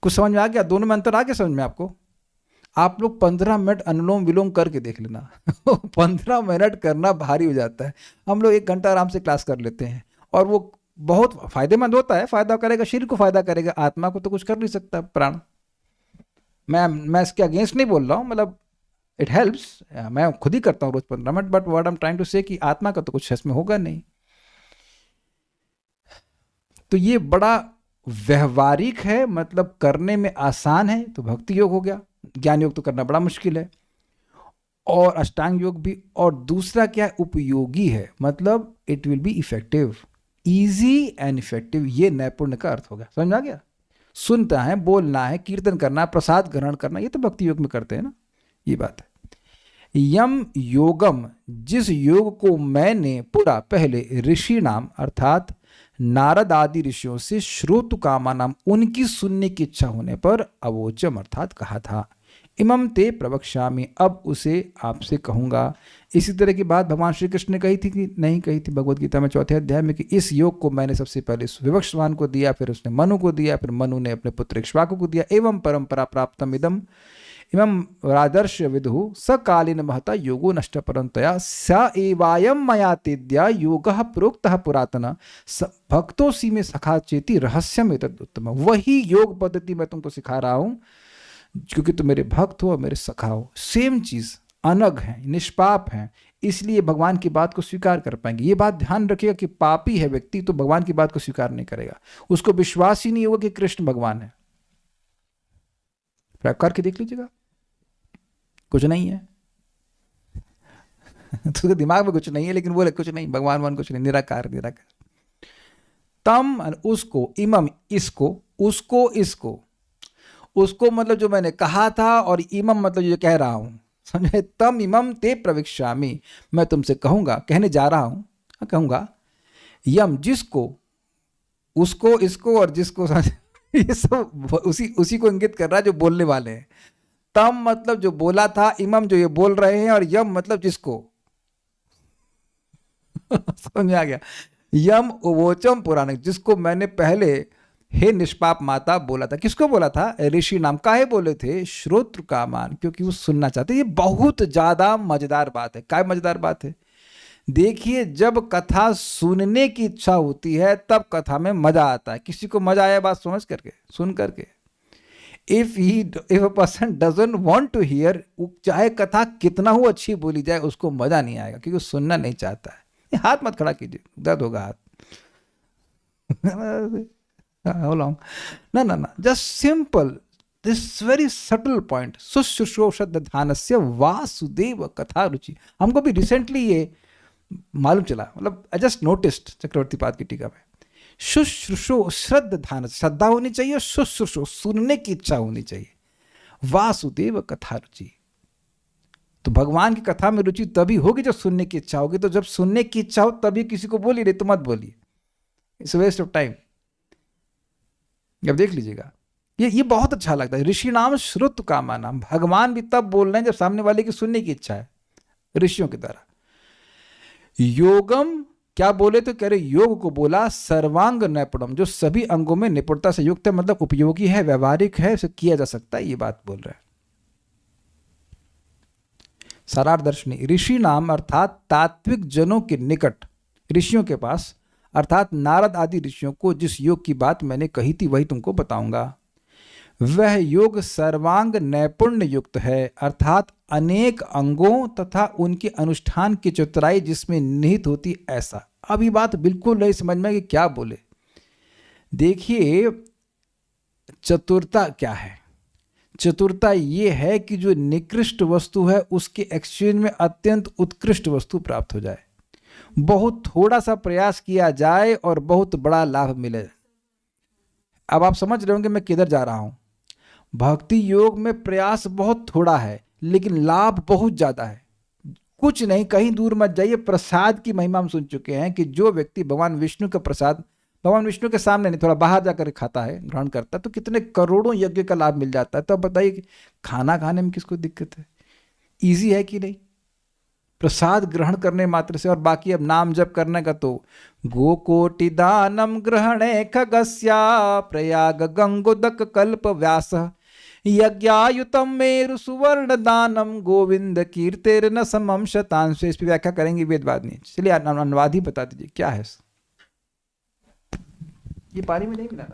कुछ समझ में आ गया? दोनों में अंतर आ गया समझ में आपको? आप लोग 15 मिनट अनुलोम विलोम करके देख लेना 15 मिनट करना भारी हो जाता है। हम लोग 1 घंटा आराम से क्लास कर लेते हैं और वो बहुत फायदेमंद होता है। फायदा करेगा, शरीर को फायदा करेगा, आत्मा को तो कुछ कर नहीं सकता प्राण। मैं इसके अगेंस्ट नहीं बोल रहा हूँ, मतलब इट हेल्प्स। मैं खुद ही करता हूँ रोज 15 मिनट, but what I am trying to say कि आत्मा का तो कुछ इसमें होगा नहीं। तो ये बड़ा व्यवहारिक है, मतलब करने में आसान है। तो भक्ति योग हो गया। ज्ञान योग तो करना बड़ा मुश्किल है, और अष्टांग योग भी। और दूसरा क्या? उपयोगी है, मतलब it will be effective, easy and effective. ये नैपुण्य का अर्थ हो गया। समझ आ गया? सुनता है, बोलना है, कीर्तन करना, प्रसाद ग्रहण करना, ये तो भक्ति योग में करते हैं ना। ये बात है। यम योगम, जिस योग को मैंने पूरा पहले ऋषि नाम अर्थात नारद आदि ऋषियों से श्रोतु कामा नाम उनकी सुनने की इच्छा होने पर अवोचम अर्थात कहा था। इमम ते प्रवक्ष्यामि, अब उसे आपसे कहूंगा। इसी तरह की बात भगवान श्री कृष्ण ने कही थी कि नहीं कही थी भगवद गीता में 4थे अध्याय में कि इस योग को मैंने सबसे पहले विवक्षवान को दिया, फिर उसने मनु को दिया, फिर मनु ने अपने पुत्र इक्ष्वाकु को दिया। एवं परंपरा प्राप्तम इदम इमं रादर्श विदु सकालीन महता योगो नष्ट परंतया स एवायम मया तेद्या योगः प्रोक्तः पुरातन भक्तों सी में सखा चेति रहस्यम एतद् उत्तम। वही योग पद्धति मैं तुमको सिखा रहा हूं क्योंकि तुम मेरे भक्त हो और मेरे सखा हो। सेम चीज, अनग है, निष्पाप है, इसलिए भगवान की बात को स्वीकार कर पाएंगे। ये बात ध्यान रखिएगा कि पापी है व्यक्ति तो भगवान की बात को स्वीकार नहीं करेगा, उसको विश्वास ही नहीं होगा कि कृष्ण भगवान है। प्रयोग करके देख लीजिएगा, कुछ नहीं है तो दिमाग में कुछ नहीं है, लेकिन बोले कुछ नहीं, भगवान कुछ नहीं, निराकार निराकार। तम उसको, इमम इसको, उसको इसको, उसको मतलब जो मैंने कहा था, और इमम मतलब जो कह रहा हूं, समझे? तम इमम ते प्रविक्ष्यामि, मैं तुमसे कहूंगा, कहने जा रहा हूं, कहूंगा। यम जिसको, उसको, इसको और जिसको ये सब उसी को इंगित कर रहा है जो बोलने वाले हैं। तम मतलब जो बोला था, इमम जो ये बोल रहे हैं, और यम मतलब जिसको समझ में आ गया? यम उवोचम पुराण, जिसको मैंने पहले हे निष्पाप माता बोला था। किसको बोला था? ऋषि नाम। काहे बोले थे? श्रोत्र कामान, क्योंकि वो सुनना चाहते। ये बहुत ज्यादा मजेदार बात है। क्या मजेदार बात है? देखिए, जब कथा सुनने की इच्छा होती है तब कथा में मजा आता है। किसी को मजा आया बात समझ करके, सुन करके? If a person doesn't want to hear, चाहे कथा कितना हो अच्छी बोली जाए, उसको मजा नहीं आएगा, क्योंकि सुनना नहीं चाहता है। ये हाथ मत खड़ा कीजिए, दर्द होगा हाथ। How long? ना ना ना, just simple, this very subtle point. शुश्रूषोषद ध्यानस्य वासुदेव कथा रुचि। हमको भी रिसेंटली ये मालूम चला, मतलब आई जस्ट नोटिस्ड चक्रवर्ती पाद की टीका में। शुश्रूषो, श्रद्ध ध्यान, श्रद्धा होनी चाहिए। शुश्रूषो, सुनने की इच्छा होनी चाहिए। वासुदेव कथा रुचि, तो भगवान की कथा में रुचि तभी होगी जब सुनने की इच्छा होगी। तो जब सुनने की इच्छा हो तभी किसी को बोलिए, नहीं तो मत बोलिए, इट्स वेस्ट ऑफ टाइम। अब देख लीजिएगा, ये बहुत अच्छा लगता है। ऋषि नाम श्रुत कामा नाम, भगवान भी तब बोल रहे हैं जब सामने वाले की सुनने की इच्छा है, ऋषियों की तरह। योगम क्या बोले? तो कह रहे योग को बोला सर्वांग नैपुणम, जो सभी अंगों में निपुणता से युक्त है, मतलब उपयोगी है, व्यवहारिक है, उसे किया जा सकता है, ये बात बोल रहे हैं। सारार्दर्शनी, ऋषि नाम अर्थात तात्विक जनों के निकट, ऋषियों के पास, अर्थात नारद आदि ऋषियों को जिस योग की बात मैंने कही थी वही तुमको बताऊंगा। वह योग सर्वांग नैपुण्य युक्त है, अर्थात अनेक अंगों तथा उनके अनुष्ठान की चतुराई जिसमें निहित होती, ऐसा। अब ये बात बिल्कुल नहीं समझ में कि क्या बोले। देखिए, चतुरता क्या है? चतुरता ये है कि जो निकृष्ट वस्तु है उसके एक्सचेंज में अत्यंत उत्कृष्ट वस्तु प्राप्त हो जाए। बहुत थोड़ा सा प्रयास किया जाए और बहुत बड़ा लाभ मिले। अब आप समझ रहे होंगे मैं किधर जा रहा हूं। भक्ति योग में प्रयास बहुत थोड़ा है लेकिन लाभ बहुत ज्यादा है। कुछ नहीं, कहीं दूर मत जाइए। प्रसाद की महिमा हम सुन चुके हैं कि जो व्यक्ति भगवान विष्णु का प्रसाद भगवान विष्णु के सामने नहीं, थोड़ा बाहर जाकर खाता है, ग्रहण करता है, तो कितने करोड़ों यज्ञ का लाभ मिल जाता है। तो अब बताइए कि खाना खाने में किसको दिक्कत है? ईजी है कि नहीं? प्रसाद ग्रहण करने मात्र से। और बाकी अब नाम जप करने का तो गोकोटि दानम ग्रहणे खगस्या प्रयाग गंगोदक कल्प व्यास यज्ञायुतम मेरु सुवर्ण दानम गोविंद कीर्तेर न समम शतांश। इस पर व्याख्या करेंगे वेदवाद ने। चलिए अनुवाद ही बता दीजिए क्या है। ये पानी में नहीं मिला।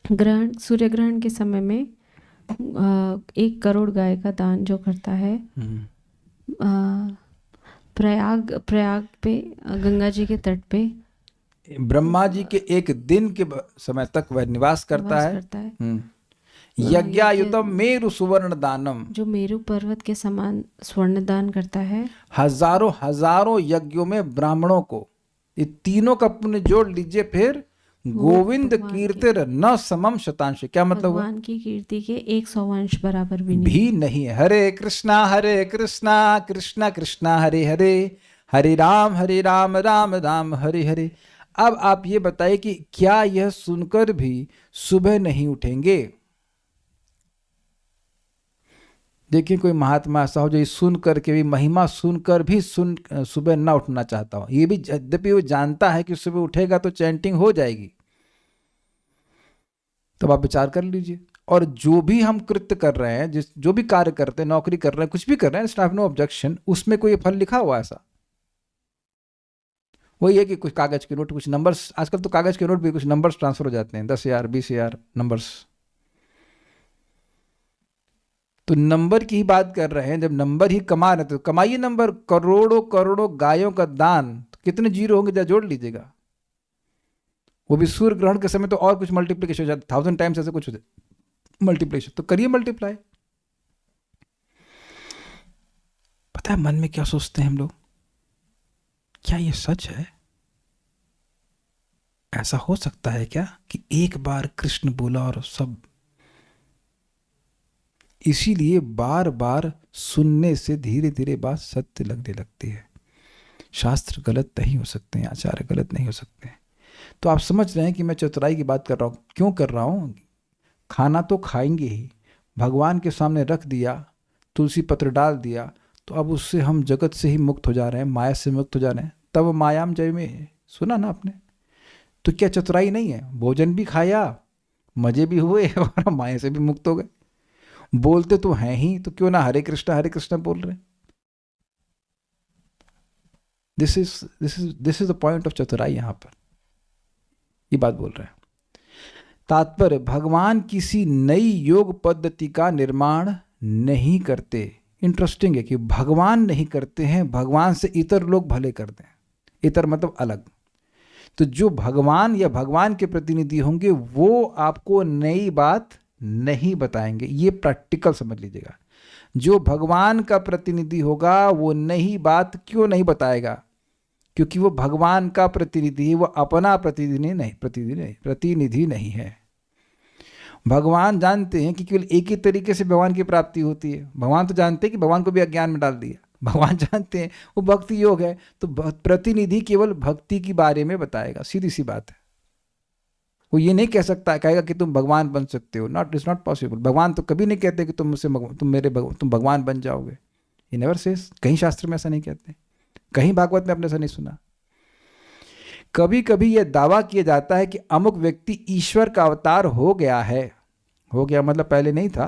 ग्रहण, सूर्य ग्रहण के समय में 1 करोड़ गाय का दान जो करता है, प्रयाग पे, गंगा जी के तट पे, ब्रह्मा जी के एक दिन के समय तक वह निवास करता है। यज्ञायुतम मेरु सुवर्ण दानम, जो मेरु पर्वत के समान स्वर्ण दान करता है। हजारों हजारों यज्ञों में ब्राह्मणों को, ये तीनों का पुण्य जोड़ लीजिए, फिर गोविंद कीर्तिर न समम शतांश। क्या मतलब? भगवान की कीर्ति के 100 अंश बराबर भी नहीं है। हरे कृष्णा कृष्णा कृष्णा हरे हरे, हरे राम राम राम हरे हरे। अब आप ये बताइए कि क्या यह सुनकर भी सुबह नहीं उठेंगे? देखिए, कोई महात्मा ऐसा हो जो ये सुन करके भी, महिमा सुनकर भी सुबह ना उठना चाहता हो। ये भी यद्यपि वो जानता है कि सुबह उठेगा तो चैंटिंग हो जाएगी। तब आप विचार कर लीजिए। और जो भी हम कृत्य कर रहे हैं, जो भी कार्य करते हैं, नौकरी कर रहे हैं, कुछ भी कर रहे हैं, स्टाफ नो ऑब्जेक्शन, उसमें कोई फल लिखा हुआ ऐसा? वही है कि कुछ कागज के नोट, कुछ नंबर्स, आजकल तो कागज के नोट भी कुछ नंबर्स ट्रांसफर हो जाते हैं, 10,000 20,000 नंबर्स। तो नंबर की ही बात कर रहे हैं। जब नंबर ही कमा रहे तो कमाइए नंबर। करोड़ों करोड़ों गायों का दान, तो कितने जीरो होंगे जरा जोड़ लीजिएगा। वो भी सूर्य ग्रहण के समय तो और कुछ मल्टीप्लीकेशन हो जाता, 1000 टाइम्स ऐसे कुछ हो जाए मल्टीप्लीकेशन। तो करिए मल्टीप्लाई। पता है मन में क्या सोचते हैं हम लोग? क्या ये सच है? ऐसा हो सकता है क्या कि एक बार कृष्ण बोला और सब? इसीलिए बार बार सुनने से धीरे धीरे बात सत्य लगने लगती है। शास्त्र गलत नहीं हो सकते हैं, आचार्य गलत नहीं हो सकते हैं। तो आप समझ रहे हैं कि मैं चतुराई की बात कर रहा हूं। क्यों कर रहा हूं? खाना तो खाएंगे ही, भगवान के सामने रख दिया, तुलसी पत्र डाल दिया, तो अब उससे हम जगत से ही मुक्त हो जा रहे हैं, माया से मुक्त हो जा रहे हैं। तब मायाम जय में, सुना ना आपने? तो क्या चतुराई नहीं है? भोजन भी खाया, मजे भी हुए और माया से भी मुक्त हो गए। बोलते तो हैं ही, तो क्यों ना हरे कृष्णा बोल रहे हैं? This is the point of चतुराई। यहां पर ये बात बोल रहे हैं। तात्पर्य, भगवान किसी नई योग पद्धति का निर्माण नहीं करते। इंटरेस्टिंग है कि भगवान नहीं करते हैं, भगवान से इतर लोग भले करते हैं। इतर मतलब अलग। तो जो भगवान या भगवान के प्रतिनिधि होंगे वो आपको नई बात नहीं बताएंगे। ये प्रैक्टिकल समझ लीजिएगा। जो भगवान का प्रतिनिधि होगा वो नई बात क्यों नहीं बताएगा? क्योंकि वो भगवान का प्रतिनिधि है, वो अपना प्रतिनिधि नहीं है। भगवान जानते हैं कि केवल एक ही तरीके से भगवान की प्राप्ति होती है। भगवान तो जानते हैं कि भगवान को भी अज्ञान में डाल दिया। भगवान जानते हैं वो भक्ति योग है, तो प्रतिनिधि केवल भक्ति के बारे में बताएगा। सीधी सी बात है। वो ये नहीं कह सकता, कहेगा कि तुम भगवान बन सकते हो। It's not possible. भगवान तो कभी नहीं कहते कि तुम भगवान बन जाओगे। ये नेवर सेज। कहीं शास्त्र में ऐसा नहीं कहते, कहीं भागवत में आपने ऐसा नहीं सुना। कभी कभी यह दावा किया जाता है कि अमुक व्यक्ति ईश्वर का अवतार हो गया है। हो गया मतलब पहले नहीं था,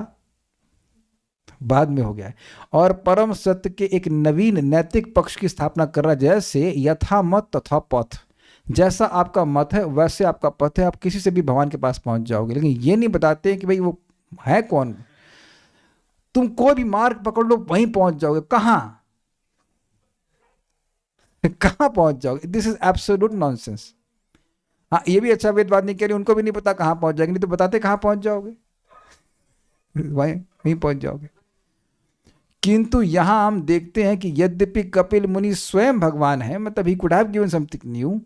बाद में हो गया है, और परम सत्य के एक नवीन नैतिक पक्ष की स्थापना कर रहा है। जैसे यथा मत तथा पथ, जैसा आपका मत है वैसे आपका पथ है। आप किसी से भी भगवान के पास पहुंच जाओगे। लेकिन ये नहीं बताते कि भाई वो है कौन। तुम कोई भी मार्ग पकड़ लो वहीं पहुंच जाओगे। कहां पहुंच जाओगे? This is absolute nonsense. हाँ, ये भी अच्छा वेदवाद नहीं कह रही, उनको भी नहीं पता कहां पहुंच जाएंगे। नहीं तो बताते कहां पहुंच जाओगे, वहीं पहुंच जाओगे। किंतु यहां हम देखते हैं कि यद्यपि कपिल मुनि स्वयं भगवान है, मतलब he could have given something new,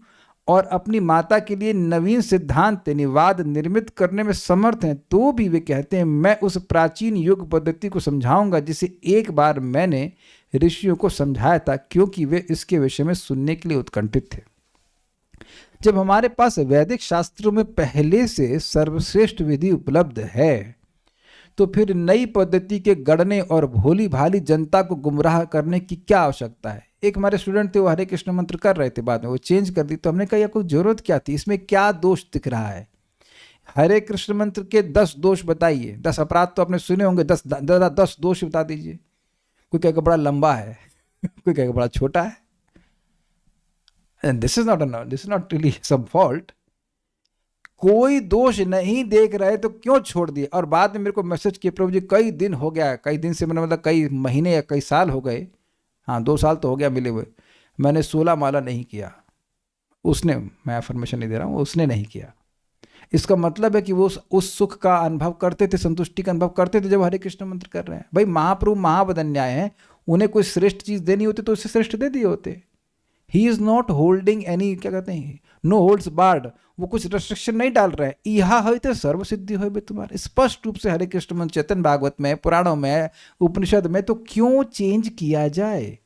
और अपनी माता के लिए नवीन सिद्धांत निवाद निर्मित करने में समर्थ हैं, तो भी वे कहते हैं मैं उस प्राचीन युग पद्धति को समझाऊंगा जिसे एक बार मैंने ऋषियों को समझाया था, क्योंकि वे इसके विषय में सुनने के लिए उत्कंठित थे। जब हमारे पास वैदिक शास्त्रों में पहले से सर्वश्रेष्ठ विधि उपलब्ध है, तो फिर नई पद्धति के गढ़ने और भोली भाली जनता को गुमराह करने की क्या आवश्यकता है? एक हमारे स्टूडेंट थे, वो हरे कृष्ण मंत्र कर रहे थे, बाद में वो चेंज कर दी। तो हमने कहा कोई जरूरत क्या थी, इसमें क्या दोष दिख रहा है? हरे कृष्ण मंत्र के 10 दोष बताइए। 10 अपराध तो आपने सुने होंगे, 10 दोष बता दीजिए। कोई कहेगा बड़ा लंबा है, कोई कहेगा बड़ा छोटा है। And this is not really some fault. कोई दोष नहीं देख रहे तो क्यों छोड़ दिए? और बाद में मेरे को मैसेज किए, प्रभु जी कई दिन हो गया, कई दिन से मैंने मतलब कई महीने या कई साल हो गए, हाँ 2 साल तो हो गया मिले हुए, मैंने 16 माला नहीं किया। उसने, मैं अफर्मेशन नहीं दे रहा हूँ, उसने नहीं किया। इसका मतलब है कि वो उस सुख का अनुभव करते थे, संतुष्टि का अनुभव करते थे जब हरे कृष्ण मंत्र कर रहे हैं। भाई महाप्रभु महाबदन्याय हैं, उन्हें कोई श्रेष्ठ चीज देनी होती तो उससे श्रेष्ठ दे दिए होते। He is not holding any, क्या कहते हैं, नो होल्ड्स बार्ड। वो कुछ रेस्ट्रिक्शन नहीं डाल रहे हैं। यहा हो तो सर्व सिद्धि हो तुम्हारे। स्पष्ट रूप से हरे कृष्ण मंत्र चेतन भागवत में, पुराणों में, उपनिषद में, तो क्यों चेंज किया जाए?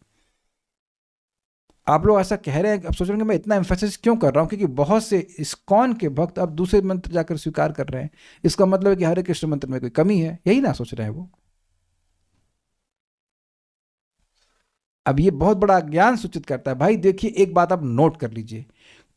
आप लोग ऐसा कह रहे हैं, अब सोच रहे हैं मैं इतना एम्फेसिस क्यों कर रहा हूं? क्योंकि बहुत से इस्कॉन के भक्त अब दूसरे मंत्र जाकर स्वीकार कर रहे हैं। इसका मतलब है कि हरे कृष्ण मंत्र में कोई कमी है, यही ना सोच रहे हैं वो। अब ये बहुत बड़ा ज्ञान सूचित करता है। भाई देखिए, एक बात आप नोट कर लीजिए,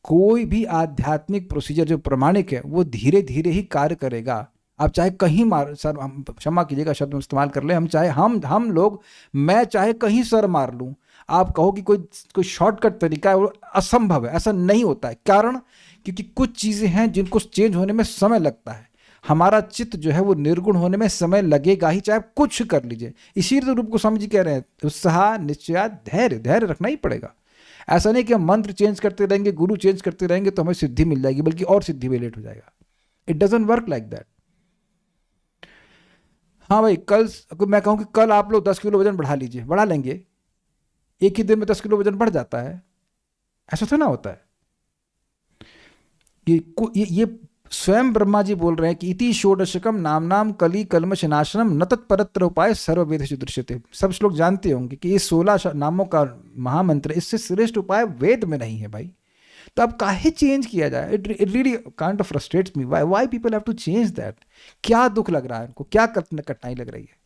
कोई भी आध्यात्मिक प्रोसीजर जो प्रमाणिक है वो धीरे धीरे ही कार्य करेगा। आप चाहे कहीं मार सर, हम क्षमा कीजिएगा शब्द इस्तेमाल कर ले, हम चाहे हम लोग, मैं चाहे कहीं सर मार लूं, आप कहो कि कोई शॉर्टकट तरीका है, वो असंभव है। ऐसा नहीं होता है। कारण, क्योंकि कुछ चीजें हैं जिनको चेंज होने में समय लगता है। हमारा चित्त जो है वो निर्गुण होने में समय लगेगा ही, चाहे कुछ कर लीजिए। इसी रूप गोस्वामी जी कह रहे हैं, उत्साह, निश्चय, धैर्य रखना ही पड़ेगा। ऐसा नहीं कि हम मंत्र चेंज करते रहेंगे, गुरु चेंज करते रहेंगे तो हमें सिद्धि मिल जाएगी, बल्कि और सिद्धि में लेट हो जाएगा। It doesn't work like that. हाँ भाई, कल मैं कहूँ कि कल आप लोग 10 किलो वजन बढ़ा लीजिए, बढ़ा लेंगे, एक ही दिन में 10 किलो वजन बढ़ जाता है? ऐसा तो ना होता है। ये स्वयं ब्रह्मा जी बोल रहे हैं कि इति षोडशकम नाम कली कलमश नाशनम न तत्परत्र उपाय सर्ववेदेषु दृश्यते। सब श्लोक जानते होंगे कि ये 16 नामों का महामंत्र, इससे श्रेष्ठ उपाय वेद में नहीं है भाई। तो अब काहे चेंज किया जाए? It really kind of frustrates me. Why people have to change that? क्या दुख लग रहा है उनको, क्या कठिनाई लग रही है?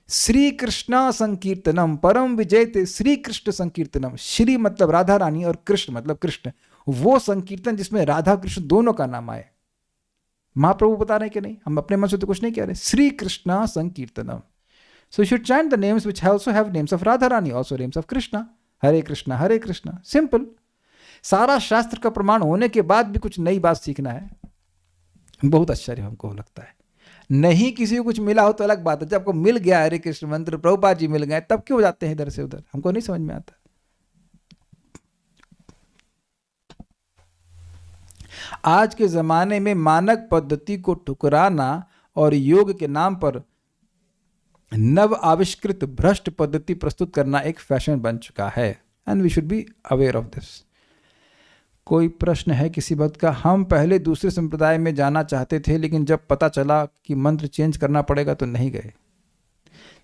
श्री कृष्ण संकीर्तनम परम विजयते। श्री कृष्ण संकीर्तनम, श्री मतलब राधा रानी और कृष्ण मतलब कृष्ण, वो संकीर्तन जिसमें राधा कृष्ण दोनों का नाम आए। महाप्रभु बता रहे हैं कि नहीं, हम अपने मन से तो कुछ नहीं कह रहे। श्री कृष्णा संकीर्तनम, so you should chant the names which also have names of Radha Rani, also names of Krishna. Hare Krishna Hare Krishna, simple. सारा शास्त्र का प्रमाण होने के बाद भी कुछ नई बात सीखना है, बहुत आश्चर्य हमको लगता है। नहीं किसी को कुछ मिला हो तो अलग बात है, जब आपको मिल गया हरे कृष्ण मंत्र, प्रभुपाद जी मिल गए, तब क्यों जाते हैं इधर से उधर, हमको नहीं समझ में आता। आज के जमाने में मानक पद्धति को ठुकराना और योग के नाम पर नव आविष्कृत भ्रष्ट पद्धति प्रस्तुत करना एक फैशन बन चुका है, and we should be aware of this. कोई प्रश्न है किसी बात का? हम पहले दूसरे संप्रदाय में जाना चाहते थे, लेकिन जब पता चला कि मंत्र चेंज करना पड़ेगा तो नहीं गए।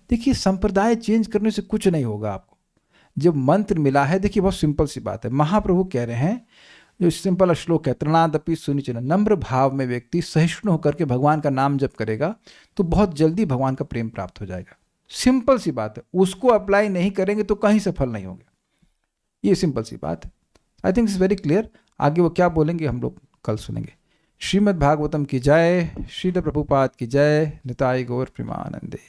देखिए, संप्रदाय चेंज करने से कुछ नहीं होगा आपको, जब मंत्र मिला है। देखिए, बहुत सिंपल सी बात है, महाप्रभु कह रहे हैं, जो सिंपल श्लोक है, तृणादपि सुनिचिन, नम्र भाव में व्यक्ति सहिष्णु होकर के भगवान का नाम जप करेगा तो बहुत जल्दी भगवान का प्रेम प्राप्त हो जाएगा। सिंपल सी बात है, उसको अप्लाई नहीं करेंगे तो कहीं सफल नहीं होंगे, ये सिंपल सी बात है। I think it's very clear. आगे वो क्या बोलेंगे हम लोग कल सुनेंगे। श्रीमद् भागवतम की जय, श्रील प्रभुपाद की जय, निताई गौर प्रेमानंदे।